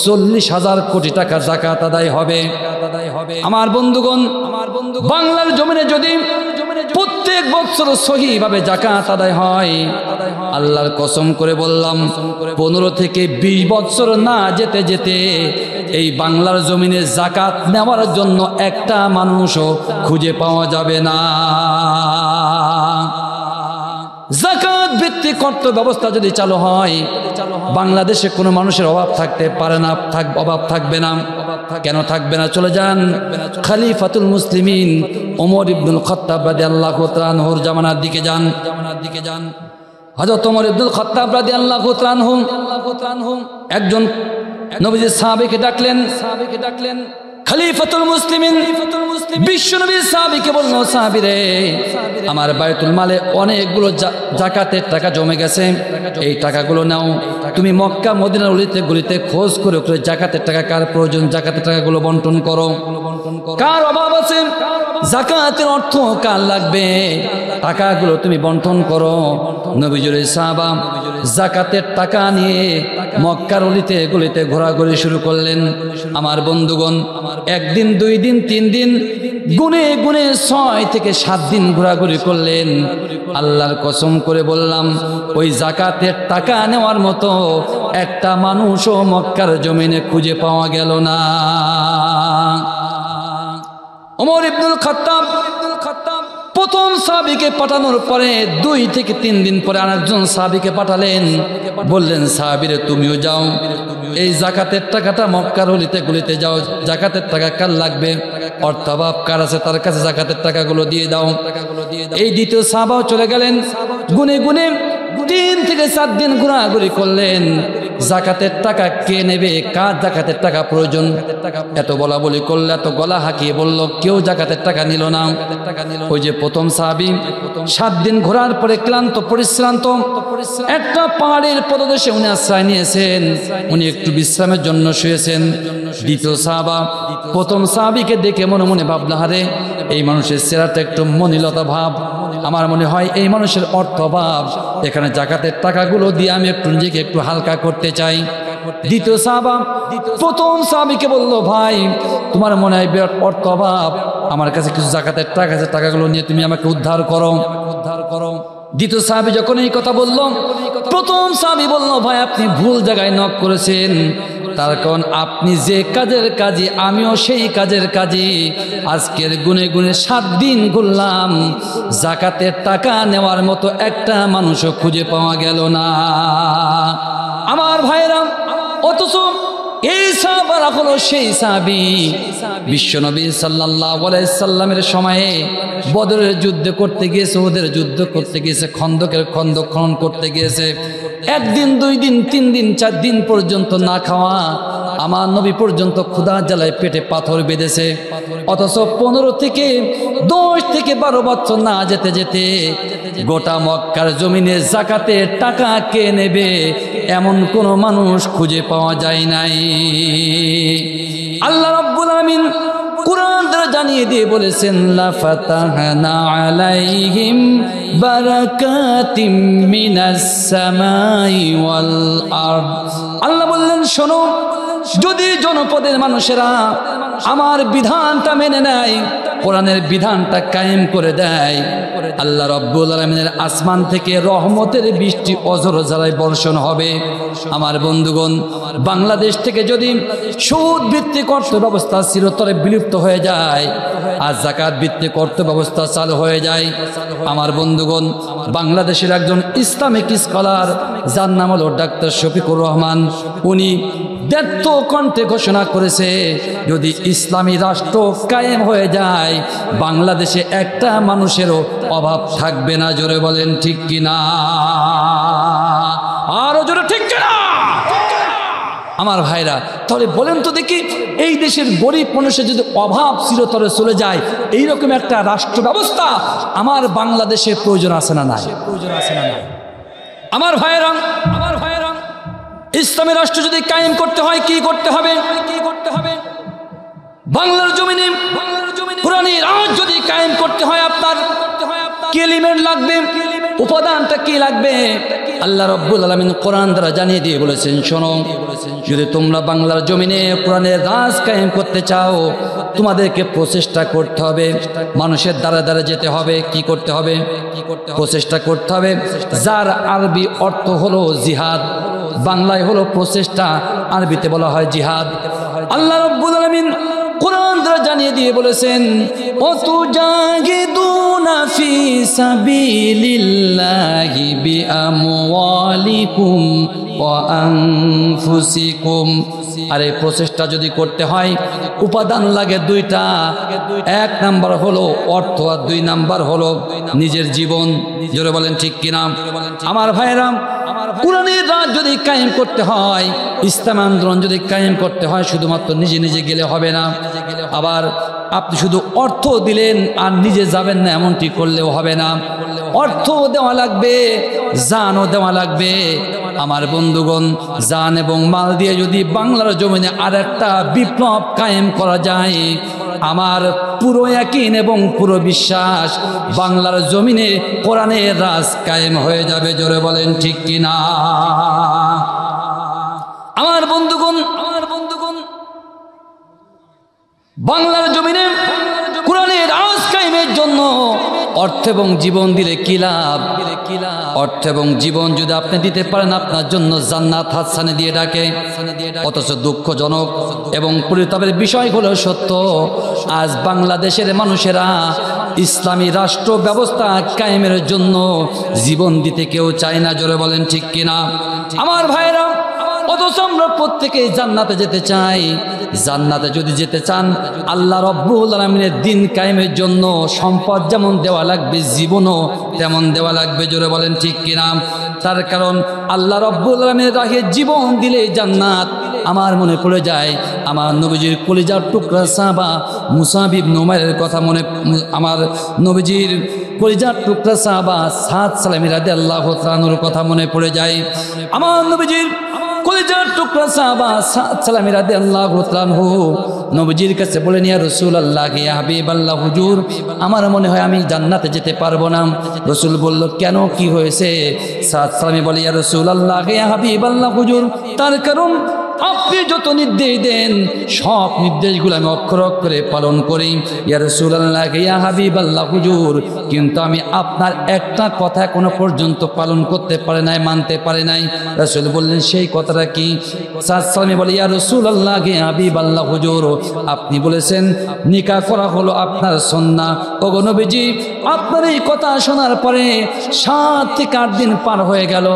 40,000 কোটি টাকা যাকাত আদায় হবে। আমার বন্ধুগণ, বাংলার জমিনে যদি প্রত্যেক বছর সহিভাবে যাকাত আদায় হয়, আল্লাহর কসম করে বললাম 15 থেকে 20 বছর না যেতে যেতে এই বাংলার জমিনে যাকাত নেওয়ার জন্য একটা মানুষও খুঁজে পাওয়া যাবে না। যাকাত ভিত্তিক অর্থ ব্যবস্থা যদি চালু হয়, বাংলাদেশে কোনো মানুষের অভাব থাকতে পারে না, অভাব থাকবে না। কেন থাকবে না? চলে যান খলিফাতুল মুসলিমিন ওমর ইবনুল খাত্তাব রাদিয়াল্লাহু তাআলা আনহুর জামানার দিকে যান। হযরত ওমর ইবনুল খাত্তাব রাদিয়াল্লাহু তাআলা আনহু একজন নবীজির সাহাবীকে ডাকলেন। খলিফাতুল মুসলিমিন বিশ্বনবীর সাহাবীকে বলল, সাহাবী রে, আমার বাইতুল মালে অনেকগুলো যাকাতের টাকা জমে গেছে, এই টাকাগুলো নাও, তুমি মক্কা মদিনার অলিতে গলিতে খোঁজ করে করে যাকাতের টাকা কার প্রয়োজন, যাকাতের টাকাগুলো বন্টন করো। কার অভাব আছে, যাকাতের অর্থ কার লাগবে, টাকাগুলো তুমি বন্টন করো। নবীজুর সাহাবা যাকাতের টাকা নিয়ে মক্কার অলিতে গলিতে ঘোরাঘুরি শুরু করলেন। আমার বন্ধুগণ, একদিন, 2 দিন, 3 দিন, গুনে গুনে 6 থেকে 7 দিন ঘোরাঘুরি করলেন। আল্লাহর কসম করে বললাম, ওই যাকাতের টাকা নেওয়ার মতো একটা মানুষও মক্কার জমিনে খুঁজে পাওয়া গেল না। ওমর ইবনুল খাত্তাব প্রথম সাহাবীকে পাঠানোর পরে 2 থেকে 3 দিন পরে আরেকজন সাহাবীকে পাঠালেন। বললেন, সাহাবীরে তুমিও যাও, এই যাকাতের টাকাটা মক্কার অলিতে গলিতে যাও, যাকাতের টাকা কার লাগবে, অর্থাভাব কার আছে তার কাছে যাকাতের টাকাগুলো দিয়ে দাও। এই দ্বিতীয় সাহাবাও চলে গেলেন, গুনে গুনে 3 থেকে 4 দিন ঘোরাঘুরি করলেন। যাকাতের টাকা কে নেবে, কার যাকাতের টাকা প্রয়োজন, এত বলা বলি করলে, এত গলা হাঁকিয়ে বলল, কেউ যাকাতের টাকা নিল না। ওই যে প্রথম সাহাবী 7 দিন ঘোরার পরে ক্লান্ত পরিশ্রান্ত একটা পাহাড়ের পদদেশে উনি আশ্রয় নিয়েছেন, উনি একটু বিশ্রামের জন্য শুয়েছেন। দ্বিতীয় সাহাবা প্রথম সাহাবীকে দেখে মনে মনে ভাবনা, হারে এই মানুষের চেহারাটা একটু মনিলতা ভাব, আমার মনে হয় এই মানুষের অর্থভাব, এখানে যাকাতের টাকাগুলো দিয়ে আমি একটু নিজেকে একটু হালকা করতে চাই। দ্বিতীয় সাহাবা প্রথম সাহাবীকে বলল, ভাই তোমার মনে হয় বিরাট অর্থভাব, আমার কাছে কিছু যাকাতের টাকা আছে, টাকাগুলো নিয়ে তুমি আমাকে উদ্ধার করো। দ্বিতীয় সাহাবী যখন এই কথা বলল, প্রথম সাহাবী বলল, ভাই আপনি ভুল জায়গায় নক করেছেন, তার কারণ আপনি যে কাজের কাজী আমিও সেই কাজের কাজী। আজকের গুনে গুনে 7 দিন ঘুরলাম, যাকাতের টাকা নেওয়ার মতো একটা মানুষও খুঁজে পাওয়া গেল না। আমার ভাইরা, অথচ এই সাহাবারা হলো সেই সাহাবী বিশ্বনবী সাল্লাল্লাহু আলাইহি সাল্লামের সময়ে বদরের যুদ্ধ করতে গিয়েছে, ওদের যুদ্ধ করতে গিয়েছে, খন্দকের খন্দক খনন করতে গিয়েছে। 1 দিন, 2 দিন, 3 দিন, 4 দিন পর্যন্ত না খাওয়া, আমার নবী পর্যন্ত ক্ষুধা জ্বালায় পেটে পাথর বেঁধেছে। অথচ 15 থেকে 10 থেকে 12 বছর না যেতে যেতে গোটা মক্কার জমিনে যাকাতের টাকা কে নেবে এমন কোন মানুষ খুঁজে পাওয়া যায় নাই। আল্লাহ রাব্বুল আলামিন কুরআন দ্বারা জানিয়ে দিয়ে বলেছেন, লা ফাতাহনা আলাইহিম বারাকাতিম মিনাস সামাই ওয়াল আরদ। আল্লাহ বললেন, শোনো, যদি জনপদের মানুষেরা আমার বিধানটা মেনে নেয়, কোরআনের বিধানটা কায়েম করে দেয়, আল্লাহ রাব্বুল আলামিনের আসমান থেকে রহমতের বৃষ্টি অঝর ঝরায় বর্ষণ হবে। আমার বন্ধুগণ, বাংলাদেশ থেকে যদি সুদ ভিত্তিক অর্থ ব্যবস্থা চিরতরে বিলুপ্ত হয়ে যায় আর যাকাত ভিত্তিক অর্থ ব্যবস্থা চালু হয়ে যায়, আমার বন্ধুগণ, বাংলাদেশের একজন ইসলামিক স্কলার যার নাম হলো ডাক্তার শফিকুর রহমান, উনি ব্যর্থ কণ্ঠে ঘোষণা করেছে, যদি ইসলামী রাষ্ট্র কায়েম হয়ে যায় বাংলাদেশে একটা মানুষেরও অভাব থাকবে না। জোরে বলেন ঠিক কিনা? আরো জোরে ঠিক কিনা? আমার ভাইরা, তাহলে বলেন তো দেখি, এই দেশের গরিব মানুষের যদি অভাব চিরতরে চলে যায়, এইরকম একটা রাষ্ট্র ব্যবস্থা আমার বাংলাদেশে প্রয়োজন আছে না নাই? আমার ভাইরা, ইসলামী রাষ্ট্র যদি কায়েম করতে হয় কি করতে হবে? বাংলার জমিনে কোরআনের রাজ যদি কায়েম করতে হয়, আপনার কি এলিমেন্ট লাগবে? উপাদানটা কি লাগবে? আল্লাহ রাব্বুল আলামিন কোরআন দ্বারা জানিয়ে দিয়ে বলেছেন, শোনো, যদি তোমরা বাংলার জমিনে কোরআনের রাজ কায়েম করতে চাও, তোমাদেরকে প্রচেষ্টা করতে হবে, মানুষের দ্বারা দ্বারা যেতে হবে। কি করতে হবে? প্রচেষ্টা করতে হবে, যার আরবি অর্থ হলো জিহাদ, বাংলায় হলো প্রচেষ্টা, আরবিতে বলা হয় জিহাদ। আল্লাহ রাব্বুল আলামিন কোরআন দ্বারা জানিয়ে দিয়ে বলেছেন, ওয়াতুজাহিদুনা ফি সাবিলিল্লাহি বিআমওয়ালিকুম ওয়া আনফুসিকুম। আরে প্রচেষ্টা যদি করতে হয় উপাদান লাগে দুইটা, এক নাম্বার হলো অর্থ আর দুই নাম্বার হলো নিজের জীবন। জোরে বলেন ঠিক কিনা? আমার ভাইরা, কোরআনের রাজ যদি কায়েম করতে হয়, ইসলাম আন্দোলন যদি কায়েম করতে হয়, শুধুমাত্র নিজে নিজে গেলে হবে না। আবার আপনি শুধু অর্থ দিলেন আর নিজে যাবেন না, এমনটি করলেও হবে না। অর্থ দেওয়া লাগবে, জানও দেওয়া লাগবে। আমার বন্ধুগণ, জান এবং মাল দিয়ে যদি বাংলার জমিনে আর একটা বিপ্লব কায়েম করা যায়, আমার পুরো ইয়াকিন এবং পুরো বিশ্বাস, বাংলার জমিনে কোরআনের রাজ কায়েম হয়ে যাবে। জোরে বলেন ঠিক কিনা? আমার বন্ধুগণ, বাংলার জমিনে কোরআনের রাজ কায়েমের জন্য অর্থ এবং জীবন দিলে কি লাভ? অর্থ এবং জীবন যদি আপনি দিতে পারেন, আপনার জন্য জান্নাত হাতছানি দিয়ে ডাকে। অথচ দুঃখজনক এবং পরিতাপের বিষয় হলো সত্য, আজ বাংলাদেশের মানুষেরা ইসলামী রাষ্ট্র ব্যবস্থা কায়েমের জন্য জীবন দিতে কেউ চায় না। জোরে বলেন ঠিক কিনা? আমার ভাইরা, অথচ আমরা প্রত্যেকে জান্নাতে যেতে চাই। জান্নাতে যদি যেতে চান, আল্লাহ রাব্বুল আলামিনের দিন কায়েমের জন্য সম্পদ যেমন দেওয়া লাগবে, জীবনও তেমন দেওয়া লাগবে। জোরে বলেন ঠিক কিনা? তার কারণ আল্লাহ রাব্বুল আলামিনের রাহে জীবন দিলে জান্নাত। আমার মনে পড়ে যায় আমার নবীজির কলিজার টুকরা সাহাবা মুসাব ইবনে উমাইরের কথা আমার নবীজির কলিজার টুকরা সাহাবা সাদ সালামী রাদিয়াল্লাহু তাআলা আনহুর কথা মনে পড়ে যায়। আমার নবীজির কলিজার টুকরা সাহাবা সাদ সালামী রাদিয়াল্লাহু তাআলা আনহু নবীজির কাছে বলেন, ইয়া রাসূলুল্লাহ, ইয়া হাবিবাল্লাহ, হুজুর, আমার মনে হয় আমি জান্নাতে যেতে পারবো না। রাসূল বলল, কেন, কি হয়েছে? সাদ সালামী বলে, ইয়া রাসূলুল্লাহ, ইয়া হাবিবাল্লাহ, হুজুর, তার কারণ আপনি যত নির্দেশ দেন সব নির্দেশগুলো আমি অক্ষর অক্ষরে পালন করি। ইয়া রাসূলুল্লাহ, ইয়া হাবিবাল্লাহ, হুজুর, কিন্তু আমি আপনার একটা কথা এখনো পর্যন্ত পালন করতে পারে নাই, মানতে পারে নাই। রাসূল বললেন, সেই কথাটা কি? সাদ সালামী বলে, ইয়া রাসূলুল্লাহ, ইয়া হাবিবাল্লাহ, হুজুর, আপনি বলেছেন নিকাহ করা হলো আপনার সুন্নাহ। ওগো নবীজি, আপনার এই কথা শোনার পরে 7 থেকে 8 দিন পার হয়ে গেল।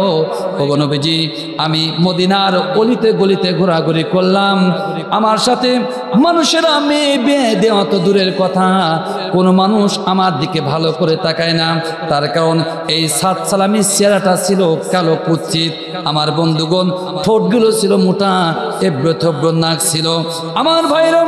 ওগো নবীজি, আমি মদিনার অলিতে গলিতে ঘোরাঘুরি করলাম, আমার সাথে মানুষেরা মেয়ে বিয়ে দেওয়া তো দূরের কথা, কোনো মানুষ আমার দিকে ভালো করে তাকায় না। তার কারণ এই সাদ সালামীর চেহারাটা ছিল কালো কুৎসিত। আমার বন্ধুগণ, ঠোঁটগুলো ছিল মোটা, এবড়ো থবড়ো নাক ছিল। আমার ভাইরা,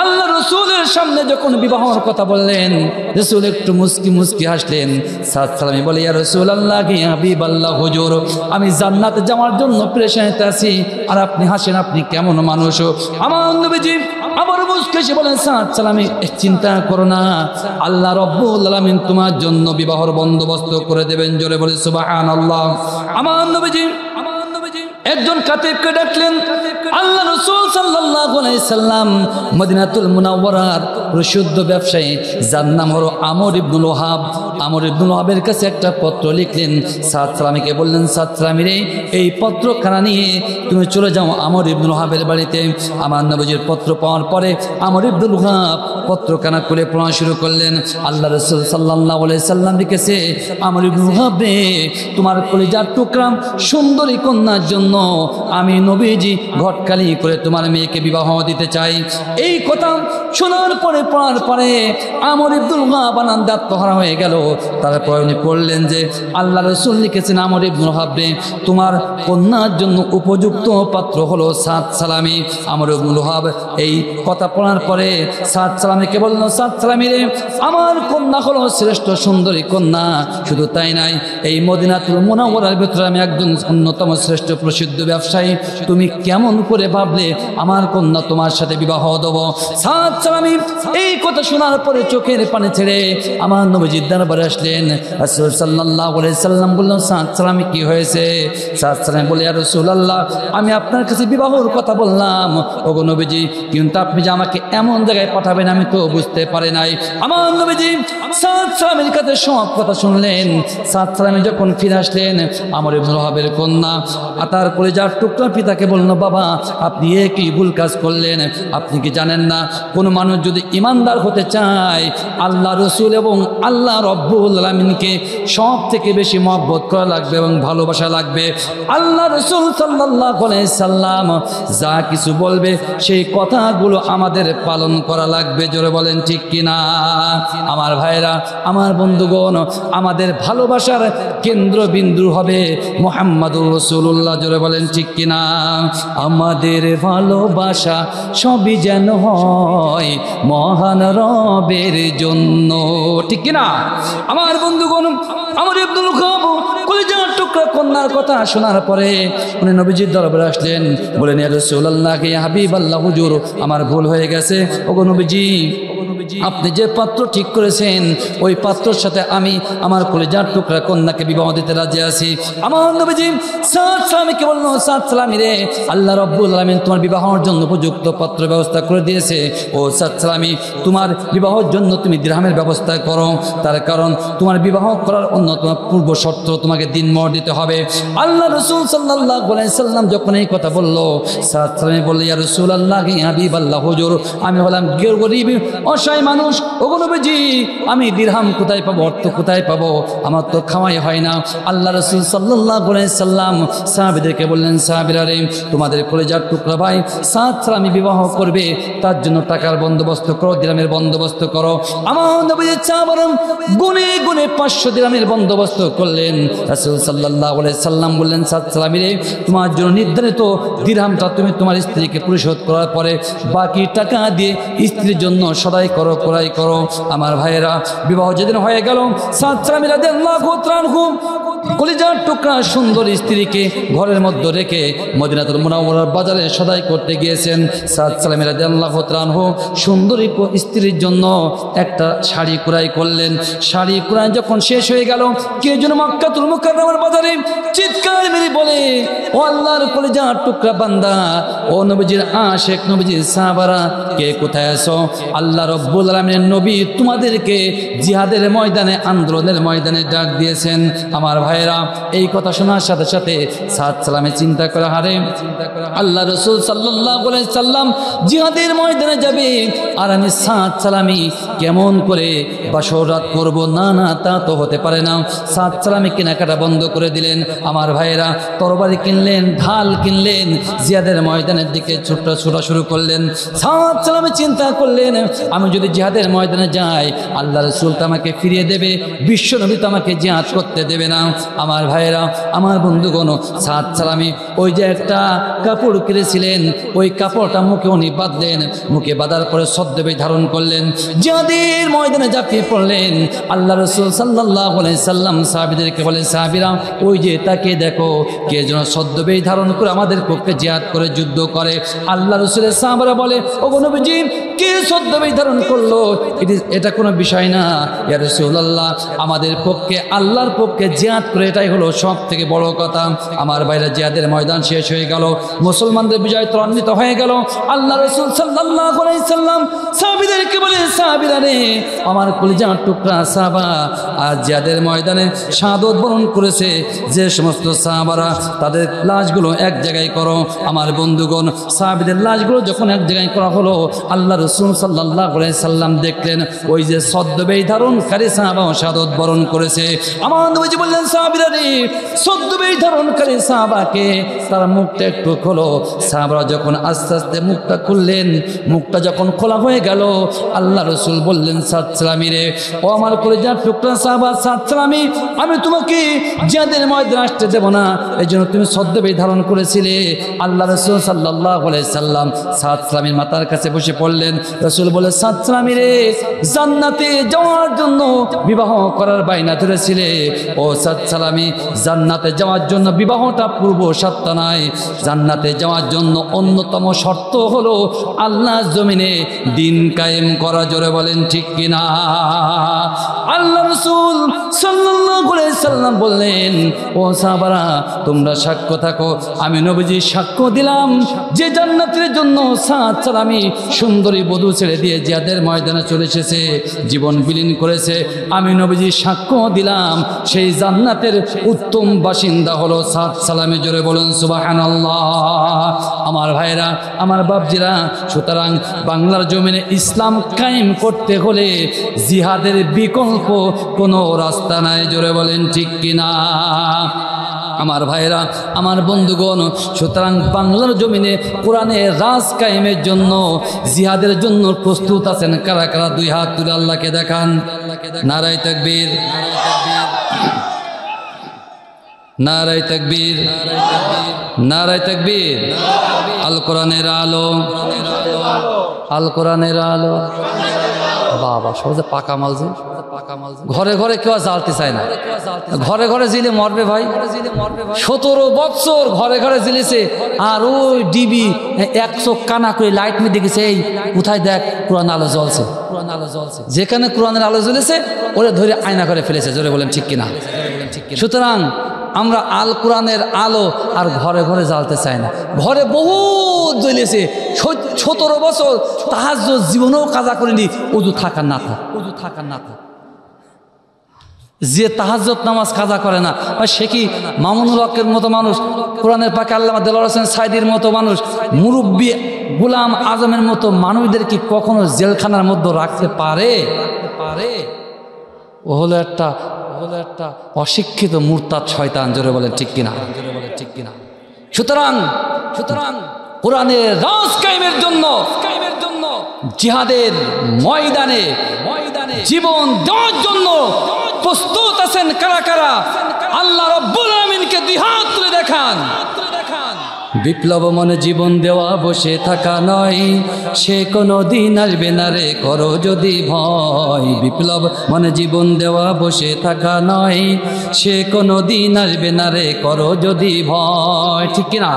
আল্লাহ রসুলের সামনে যখন বিবাহর কথা বললেন, রসুল একটু মুস্কি মুস্কি হাসলেন। সাদ সালামী বলে, ইয়া রাসূলুল্লাহ, ইয়া হাবিবাল্লাহ, হুজুর, আমি জান্নাতে যাওয়ার জন্য পেরেশানিতে আছি, আর আপনি হাসেন, আপনি কেমন মানুষ? আমার নবীজি আবার মুস্কি হেসে বলেন, সাদ সালামী, চিন্তা করো না, আল্লাহ রাব্বুল আলামিন তোমার জন্য বিবাহর বন্দোবস্ত করে দেবেন। জোরে বলে সুবহানাল্লাহ। আমার নবীজি একজন কাতিবকে ডাকলেন। আল্লাহ রাসূল সাল্লাল্লাহু আলাইহি সাল্লাম মদিনাতুল মুনাওয়ারার প্রসিদ্ধ ব্যবসায়ী, যার নাম হলো আমর ইবনুল ওয়াহাব। আমর ইবনুল ওয়াহাবের কাছে একটা পত্র লিখলেন। সাদ সালামীকে বললেন, সাদ সালামী রে, এই পত্রখানা নিয়ে তুমি চলে যাও আমর ইবনুল ওয়াহাবের বাড়িতে। আমার নবীজির পত্র পাওয়ার পরে আমর ইবনুল ওয়াহাব পত্রখানা খুলে পড়া শুরু করলেন। আল্লাহ রাসূল সাল্লাল্লাহু আলাইহি সাল্লাম লিখেছে, আমর ইবনুল ওয়াহাব রে, তোমার কলিজার টুকরা সুন্দরী কন্যার জন্য জন্য আমি নবীজি ঘটকালি করে তোমার মেয়েকে বিবাহ দিতে চাই। এই কথা শোনার পরে পড়ার পরে আমর ইবনুল ওয়াহাব আনন্দে আত্মহারা হয়ে গেল। তারপর উনি পড়লেন যে আল্লাহ রাসূল লিখেছেন, আমর ইবনুল ওয়াহাব রে, তোমার কন্যার জন্য উপযুক্ত পাত্র হলো সাদ সালামি। আমর ইবনুল ওয়াহাব এই কথা পড়ার পরে সাদ সালামিকে বলল, সাদ সালামি রে, আমার কন্যা হলো শ্রেষ্ঠ সুন্দরী কন্যা। শুধু তাই নাই, এই মদিনাতুল মুনাওয়ারার ভিতরে আমি একজন অন্যতম শ্রেষ্ঠ প্রসিদ্ধ ব্যবসায়ী। তুমি কেমন করে ভাবলে আমার কন্যা তোমার সাথে বিবাহ দেব? সাদ সালামি এই কথা শোনার পরে চোখের পানি ছেড়ে আমার নবীজির দরবারে আসলেন। রাসূল সাল্লাল্লাহু আলাইহি সাল্লাম বললেন, সাদ সালামি কি হয়েছে? সাদ সালামি বলে, ইয়া রাসূলুল্লাহ, আমি আপনার কাছে বিবাহের কথা বললাম ওগো নবীজি, কিন্তু আপনি যে আমাকে এমন জায়গায় পাঠাবেন আমি তো বুঝতে পারি নাই। আমার নবীজি সাদ সালামের কাছে সব কথা শুনলেন। সাদ সালামি যখন ফিরে আসলেন, আমর ইবনুল ওয়াহাবের কন্যা তার কলিজার টুকরা পিতাকে বলল, বাবা, আপনি কি ভুল কাজ করলেন? আপনি কি জানেন না, কোন মানুষ যদি ইমানদার হতে চায় আল্লাহ রসুল এবং আল্লাহ রব্বুল আলামিনকে সব থেকে বেশি মহব্বত করা লাগবে এবং ভালোবাসা লাগবে। আল্লাহ রসুল সাল্লাল্লাহু আলাইহি সাল্লাম যা কিছু বলবে সেই কথাগুলো আমাদের পালন করা লাগবে। জোরে বলেন ঠিক কিনা? আমার ভাইরা, আমার বন্ধুগণ, আমাদের ভালোবাসার কেন্দ্রবিন্দু হবে মুহাম্মাদুর রাসূলুল্লাহ। জোরে বলেন ঠিক কিনা? আমাদের ভালোবাসা সবই যেন হয় মহান রবের জন্য, ঠিক কিনা? আমার বন্ধুগণ, আমর ইবনুল ওয়াহাব কলিজার টুকরা কন্যার কথা শোনার পরে উনি নবীজির দরবারে আসলেন। বলেন, ইয়া রাসূলুল্লাহ, ইয়া হাবিবাল্লাহ, হুজুর, আমার ভুল হয়ে গেছে। ওগো নবীজি, আপনি যে পাত্র ঠিক করেছেন ওই পাত্রের সাথে আমি আমার কলিজার টুকরা কন্যাকে বিবাহ দিতে রাজি আছি। আমার নবীজি সাদ সালামিকে বলল, সাদ সালামি রে, আল্লাহ রাব্বুল আলামিন তোমার বিবাহের জন্য উপযুক্ত পাত্র ব্যবস্থা করে দিয়েছে। ও সাদ সালামি, তোমার বিবাহের জন্য তুমি দিরহামের ব্যবস্থা করো। তার কারণ তোমার বিবাহ করার অন্যতম পূর্ব শর্ত তোমাকে দিনমহর দিতে হবে। আল্লাহ রাসূল সাল্লাল্লাহু আলাইহি সাল্লাম যখন এই কথা বলল, সাদ সালামি বলল, ইয়া রাসূলুল্লাহ, ইয়া হাবিবাল্লাহ, হুজুর, আমি হলাম গরিব অসহায় মানুষ। ওগো নবীজি, আমি দিরহাম কোথায় পাবো, অর্থ কোথায় পাবো? আমার তো খাওয়াই হয় না। আল্লাহ রাসূল সাল্লাল্লাহু আলাইহি সাল্লাম সাহাবীদেরকে বললেন, সাহাবীরা রে, তোমাদের কলিজার টুকরা ভাই সাদ সালামি বিবাহ করবে, তার জন্য টাকার বন্দোবস্ত করো, দিরহামের বন্দোবস্ত করো। আমার নবীজি সাহাবারা গুনে গুনে 500 দিরহামের বন্দোবস্ত করলেন। রাসূল সাল্লাল্লাহু আলাইহি সাল্লাম বললেন, সাদ সালামি রে, তোমার জন্য নির্ধারিত দিরহামটা তুমি তোমার স্ত্রীকে পরিশোধ করার পরে বাকি টাকা দিয়ে স্ত্রীর জন্য সদাই করো, ক্রয় করো। আমার ভাইয়েরা, বিবাহ যেদিন হয়ে গেল, সাদ সালামি রাদিয়াল্লাহু তাআলা আনহু কলিজার টুকরা সুন্দর স্ত্রীকে ঘরের মধ্যে রেখে মদিনাতুল মুনাওয়ারার বাজারে সদাই করতে গিয়েছেন। সাদ সালামি রাদিয়াল্লাহু তাআলা আনহু সুন্দরী স্ত্রীর জন্য একটা শাড়ি ক্রয় করলেন। শাড়ি ক্রয় যখন শেষ হয়ে গেল, কে যেন মক্কাতুল মুকাররমার বাজারে চিৎকার মেরে বলে, ও আল্লাহর কলিজার টুকরা বান্দা, ও নবীজির আশিক, নবীজির সাহাবারা, কে কোথায় আছো? আল্লাহ রাব্বুল আলামিনের নবী তোমাদেরকে জিহাদের ময়দানে, আন্দোলনের ময়দানে ডাক দিয়েছেন। আমার ভাইয়েরা, এই কথা শোনার সাথে সাথে সাদ সালামে চিন্তা করে, হারে, আল্লাহ রাসূল সাল্লাল্লাহু আলাইহি সাল্লাম জিহাদের ময়দানে যাবে আর আমি সাদ সালামি কেমন করে বাসরাত করব? না না, তা তো হতে পারে না। সাদ সালামি কেনাকাটা বন্ধ করে দিলেন। আমার ভাইয়েরা, তরবারি কিনলেন, ঢাল কিনলেন, জিহাদের ময়দানের দিকে ছোটা শুরু করলেন। সাদ সালামি চিন্তা করলেন, আমি যদি জিহাদের ময়দানে যাই আল্লাহ রাসূল তো আমাকে ফিরিয়ে দেবে, বিশ্ব নবী তো আমাকে জিহাদ করতে দেবে না। আমার ভাইয়েরা, আমার বন্ধুগণ, সাদ সালামি ওই যে একটা কাপড় কিনেছিলেন, ওই কাপড়টা মুখে উনি বাঁধলেন। মুখে বাঁধার পরে ছদ্মবেশ ধারণ করলেন, জিহাদের ময়দানে ঝাঁপিয়ে পড়লেন। আল্লাহ রাসূল সাল্লাল্লাহু আলাইহি সাল্লাম সাহাবীদেরকে বলেন, সাহাবীরা, ওই যে তাকে দেখো, কে যেন ছদ্মবেশ ধারণ করে আমাদের পক্ষে জিহাদ করে, যুদ্ধ করে। আল্লাহ রাসূলের সাহাবারা বলে, ওগো নবীজি, কে ছদ্মবেশ ধারণ করলো? এটা কোনো বিষয় না, ইয়া রাসূলুল্লাহ, আমাদের পক্ষে, আল্লাহর পক্ষে জিহাদ করে, এটাই হলো সব থেকে বড় কথা। আমার ভাইরা, জিহাদের ময়দান শেষ হয়ে গেল, মুসলমানদের বিজয় ত্বরান্বিত হয়ে গেল। আল্লাহ রাসূল সাল্লাল্লাহু আলাইহি সাল্লাম সাহাবীদেরকে বলে, সাহাবীরা রে, আমার কলিজার টুকরা সাহাবা, আজ জিহাদের ময়দানে শাহাদাত বরণ করেছে যে সমস্ত সাহাবারা, তাদের লাশগুলো এক জায়গায় করো। আমার বন্ধুগণ, সাহাবীদের লাশগুলো যখন এক জায়গায় করা হলো, আল্লাহ রাসূল সাল্লাল্লাহু আলাইহি সাল্লাম দেখলেন ওই যে ছদ্মবেশ ধারণকারী সাহাবা শাহাদাত বরণ করেছে। আমার নবীজি বললেন, সাহাবীরা সদ্যবেশ ধারণকারী সাহাবাকে তার মুখটা একটু খোলো। সাহাবারা যখন আস্তে আস্তে মুখটা খুললেন, মুখটা যখন খোলা হয়ে গেল, আল্লাহ রসুল বললেন সাদ সালামি রে, ও আমার কলিজার টুকরা সাহাবা সাদ সালামি, আমি তোমাকে জিহাদের ময়দানে আসতে দেব না, এই জন্য তুমি ছদ্মবেশ ধারণ করেছিলে। আল্লাহ রসুল সাল্লাল্লাহু আলাইহি সাল্লাম সাদ সালামির মাথার কাছে বসে পড়লেন। রসুল বলে, সাদ সালামি রে, জান্নাতে যাওয়ার জন্য বিবাহ করার বায়না ধরেছিলে। ও সাদ সালামি, জান্নাতে যাওয়ার জন্য বিবাহটা পূর্ব শর্ত নয়, জান্নাতে যাওয়ার জন্য অন্যতম শর্ত হলো আল্লাহ জমিনে দিন কায়েম করা। জোরে বলেন ঠিক কিনা? আল্লাহ রাসূল সাল্লাল্লাহু আলাইহি সাল্লাম বললেন, ও সাহাবারা তোমরা সাক্ষ্য থাকো, আমি নবীজি সাক্ষ্য দিলাম যে জান্নাতের জন্য সাদ সালামি সুন্দরী বধূ ছেড়ে দিয়ে জিহাদের ময়দানে চলে এসেছে, জীবন বিলীন করেছে। আমি নবীজি সাক্ষ্য দিলাম সেই জান্নাতের উত্তম বাসিন্দা হলো সাদ সালামি। জোরে বলুন সুবহানাল্লাহ। আমার ভাইরা, আমার বাপজিরা, সুতরাং বাংলার জমিনে ইসলাম কায়েম করতে হলে জিহাদের বিকল্প কোনো রাস্তা নাই। জোরে বলেন ঠিক কিনা? আমার ভাইরা, আমার বন্ধুগণ, সুতরাং বাংলার জমিনে কোরআনের রাজ কায়েমের জন্য জিহাদের জন্য প্রস্তুত আছেন কারা কারা? দুই হাত তুলে আল্লাহকে দেখান। নারায়ে তাকবীর, নারায়ে তাকবীর, নারায়ে তাকবীর। আল কোরআনের আলো, আল কোরআনের আলো। বাবা সহজে পাকা মাল যে, ঘরে ঘরে কেউ জ্বালতে চায় না, ঘরে ঘরে জিলে মরবে ভাই। 17 বছর ঘরে ঘরে জ্বেলেছে, আর ওই ডিবি 1 চোখ কানা করে লাইট নিয়ে দেখেছে, এই কোথায় দেখ কোরআন আলো জ্বলছে, কোরআন আলো জ্বলছে। যেখানে কোরআনের আলো জ্বলেছে ওরা ধরে আয়না করে ফেলেছে। জোরে বলেন ঠিক কিনা? সুতরাং আমরা আল কোরআনের আলো আর ঘরে ঘরে জ্বালতে চাই না। ঘরে বহুত জ্বলেছে, 17 বছর তাহাজ্জুদ জীবনেও কাজা করেনি, উযু থাকার না থাক, উযু থাকার না থাক। যে তাহাজ্জুদ নামাজ কাজা করে না, সে কি মামুনুল হকের মতো মানুষ, কোরআনের পাকে আল্লামা দেলোয়ার হোসেন সাইদির মতো মানুষ, মুরব্বী গোলাম আজমের মতো মানুষদের কি কখনো জেলখানার মধ্যে রাখতে পারে? ও হলো একটা অশিক্ষিত মুরতাদ শয়তান। জোরে বলেন ঠিক কিনা? সুতরাং কোরআনের রাজ কায়েমের জন্য জিহাদের ময়দানে জীবন দেওয়ার জন্য প্রস্তুত আছেন কারা কারা? আল্লাহ রাব্বুল আলামিনকে দুই হাত তুলে দেখান। বিপ্লব মনে জীবন দেওয়া বসে থাকা নয়, সে কোনো দিন আসবে না রে করো যদি ভয়। বিপ্লব মনে জীবন দেওয়া বসে থাকা নয়, সে কোনো দিন আসবে না রে করো যদি ভয়। ঠিক কিনা?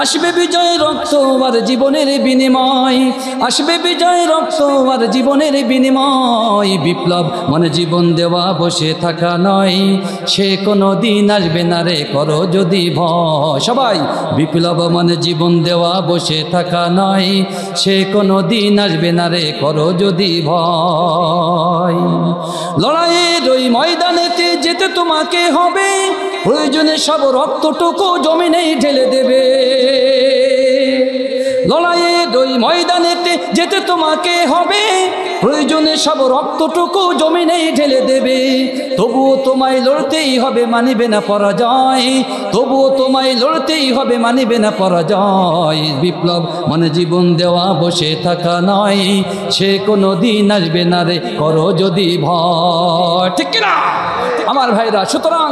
আসবে বিজয় রক্ত আর জীবনের বিনিময়, আসবে বিজয় রক্ত আর জীবনের বিনিময়। বিপ্লব মনে জীবন দেওয়া বসে থাকা নয়, সে কোনো দিন আসবে না রে করো যদি ভয়। সবাই বিপ্লব মনে জীবন দেওয়া বসে থাকা নয়, সে কোনো দিন আসবে না রে করো যদি ভয়। লড়াইয়ের ওই ময়দানেতে যেতে তোমাকে হবে, প্রয়োজনে সব রক্তটুকু জমিনেই ঢেলে দেবে। লড়াইয়ের ওই ময়দানেতে যেতে তোমাকে হবে, প্রয়োজনে সব রক্তটুকু জমিনেই ঢেলে দেবে। তবুও তোমায় লড়তেই হবে, মানিবে না পরাজয়। তবুও তোমায় লড়তেই হবে, মানিবে না পরাজয়। বিপ্লব মানে জীবন দেওয়া বসে থাকা নয়, সে কোনো দিন আসবে না রে করো যদি ভয়। ঠিক কিনা আমার ভাইরা? সুতরাং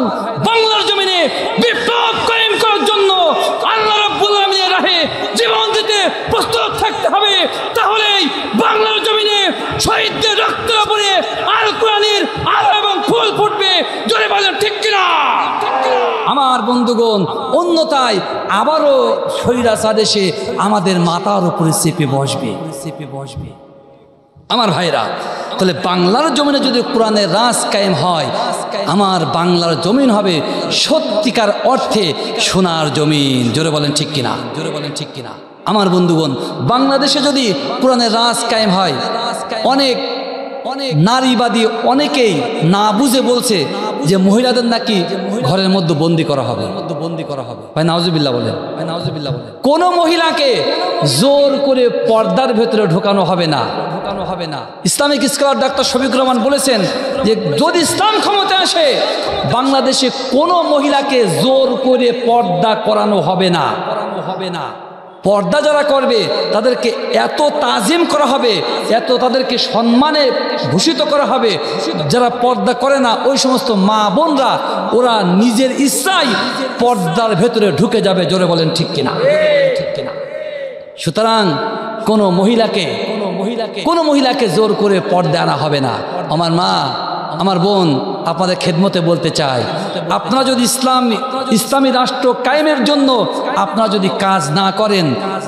বাংলার জমিনে বিপ্লব কায়েম করার জন্য আল্লাহ রাব্বুল আলামিনের রাহে জীবন দিতে প্রস্তুত থাকতে হবে। তাহলেই বাংলার জমিনে শহীদদের রক্তের উপরে আল কোরআনের আলো এবং ফুল ফুটবে। জোরে বলেন ঠিক কিনা? আমার বন্ধুগণ, অন্যথায় আবারও স্বৈরাচার এসে আমাদের মাথার উপরে চেপে বসবে। আমার ভাইরা, তাহলে বাংলার জমিনে যদি কোরআনের রাজ কায়েম হয়, আমার বাংলার জমিন হবে সত্যিকার অর্থে সোনার জমিন। জোরে বলেন ঠিক কিনা? জোরে বলেন ঠিক কিনা? আমার বন্ধুগণ, বাংলাদেশে যদি কোরআনের রাজ কায়েম হয়, অনেক নারীবাদী অনেকেই না বুঝে বলছে যে মহিলাদের নাকি ঘরের মধ্যে বন্দি করা হবে, ভাই নাউজুবিল্লাহ বলেন, কোন মহিলাকে জোর করে পর্দার ভেতরে ঢোকানো হবে না। Islamic scholar doctor Shafiqur Rahman বলেছেন যে যদি ইসলাম ক্ষমতায় আসে বাংলাদেশে কোনো মহিলাকে জোর করে পর্দা করানো হবে না। পর্দা যারা করবে তাদেরকে এত তাজিম করা হবে, এত তাদেরকে সম্মানে ভূষিত করা হবে। যারা পর্দা করে না ওই সমস্ত মা বোনরা ওরা নিজের ইচ্ছায় পর্দার ভেতরে ঢুকে যাবে। জোরে বলেন ঠিক কিনা? সুতরাং কোনো মহিলাকে জোর করে পর্দা আনা হবে না। আমার মা, আমার বোন, আপনাদের খেদমতে বলতে চাই, আপনারা যদি ইসলামী রাষ্ট্র কায়েমের জন্য আপনারা যদি কাজ না করেন,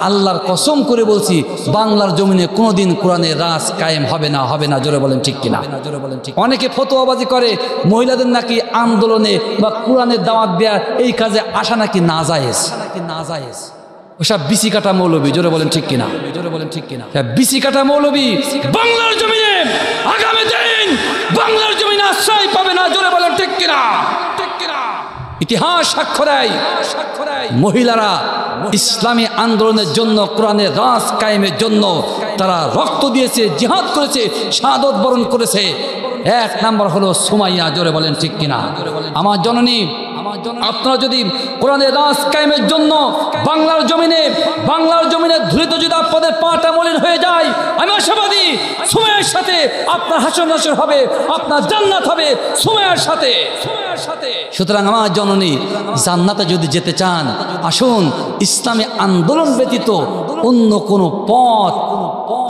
আল্লাহর কসম করে বলছি বাংলার জমিনে কোনোদিন কোরআনের রাজ কায়েম হবে না। জোরে বলেন ঠিক কিনা? অনেকে ফতোয়াবাজি করে মহিলাদের নাকি আন্দোলনে বা কোরআনের দাওয়াত দেয়া এই কাজে আসা নাকি নাজায়েজ। ওসব বিসি কাটা মৌলবী। জোরে বলেন ঠিক কিনা? বিসি কাটা মৌলবী বাংলার জমিনে আগামী দিন বাংলার জমিনে আশ্রয় পাবে না। জোরে বলেন ঠিক কিনা? ইতিহাস সাক্ষ্য দেয় মহিলারা ইসলামী আন্দোলনের জন্য, কোরআনের রাজ কায়েমের জন্য তারা রক্ত দিয়েছে, জিহাদ করেছে, শাহাদত বরণ করেছে। এক নাম্বার হলো সুমাইয়া। জোরে বলেন ঠিক কিনা? আমার জননী, আপনারা যদি কোরআনের রাজ কায়েমের জন্য বাংলার জমিনে ধৃত যদি আপনাদের পাটা মলিন হয়ে যায়, আমি আশাবাদী সুমাইয়ার সাথে আপনার হাসর নাসর হবে, আপনার জান্নাত হবে সুমাইয়ার সাথে। সুতরাং আমার জননী, জান্নাতে যদি যেতে চান আসুন, ইসলামী আন্দোলন ব্যতীত অন্য কোনো পথ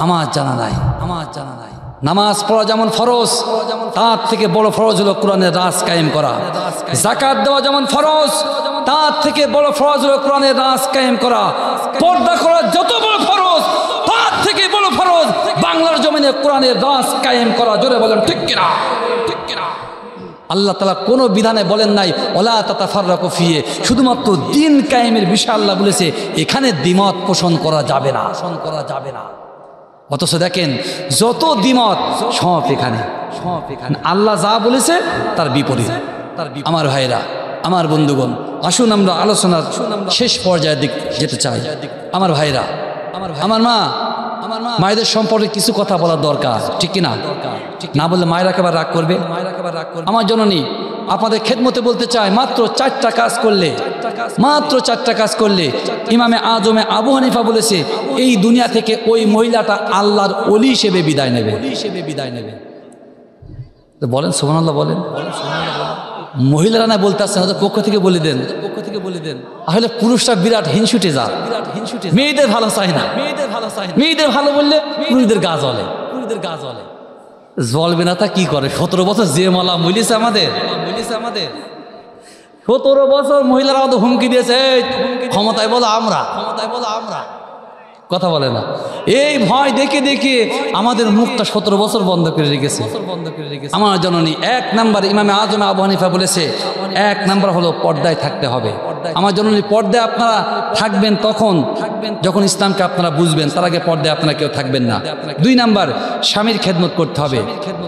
আমার জানা নাই। নামাজ পড়া যেমন ফরজ, তার থেকে বড় ফরজ হলো কোরআনের রাজ কায়েম করা। যাকাত দেওয়া যেমন ফরজ, তার থেকে বড় ফরজ হলো কোরআনের রাজ কায়েম করা। পর্দা করা যত বড় ফরজ, তার থেকে বড় ফরজ বাংলার জমিনে কোরআনের রাজ কায়েম করা। জোরে বলেন ঠিক কিনা? আল্লাহ তাআলা কোনো বিধানে বলেন নাই ওয়ালা তাতাফাররাকু ফিহি, শুধুমাত্র দ্বীন কায়েমের বিষয় আল্লাহ বলেছে এখানে দ্বিমত পোষণ করা যাবে না। অথচ দেখেন যত দ্বিমত সব এখানে আল্লাহ যা বলেছে তার বিপরীত। আমার ভাইরা, আমার বন্ধুগণ, আসুন আমরা আলোচনার শেষ পর্যায়ের দিক যেতে চাই। আমার ভাইরা, আমার মায়েদের সম্পর্কে কিছু কথা বলার দরকার, ঠিক কিনা? না বললে মায়েরা একেবারে রাগ করবে। আমার জননী, আপনাদের খেদমতে বলতে চাই, মাত্র চারটা কাজ করলে ইমামে আজমে আবু হানিফা বলেছে এই দুনিয়া থেকে ওই মহিলাটা আল্লাহর ওলি হিসেবে বিদায় নেবে। বলেন সুবহানাল্লাহ, বলেন। মহিলারা না বলতে আসছেন, পক্ষ থেকে বলে দেন। আসলে পুরুষরা বিরাট হিংসুটে যা, মেয়েদের ভালো চায় না। মেয়েদের ভালো বললে পুরুষদের গা জ্বলে। জ্বলবে না তা কি করে? 17 বছর যে মালা মহিলিছে আমাদের 17 বছর মহিলারা তো হুমকি দিয়েছে, ক্ষমতায় বলো আমরা, কথা বলে না। এই ভয় দেখে আমাদের মুখটা 17 বছর বন্ধ করে রেখেছে। আমার জননী, এক নাম্বার ইমামে আজম আবু হানিফা বলেছে, এক নাম্বার হলো পর্দায় থাকতে হবে। আমার জননী, পর্দায় আপনারা থাকবেন তখন যখন ইসলামকে আপনারা বুঝবেন, তার আগে পর্দায় আপনারা কেউ থাকবেন না। 2 নাম্বার স্বামীর খেদমত করতে হবে।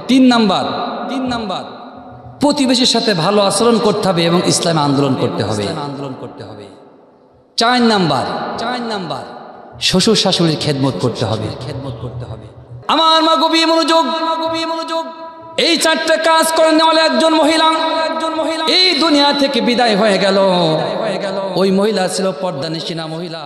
3 নাম্বার প্রতিবেশীর সাথে ভালো আচরণ করতে হবে এবং ইসলামে আন্দোলন করতে হবে। 4 নাম্বার শ্বশুর শাশুড়ির খেদমত করতে হবে। আমার মা গভীর মনোযোগ, এই 4টা কাজ করে নেওয়ালে একজন মহিলা এই দুনিয়া থেকে বিদায় হয়ে গেল। ওই মহিলা ছিল পর্দানিশিনা মহিলা।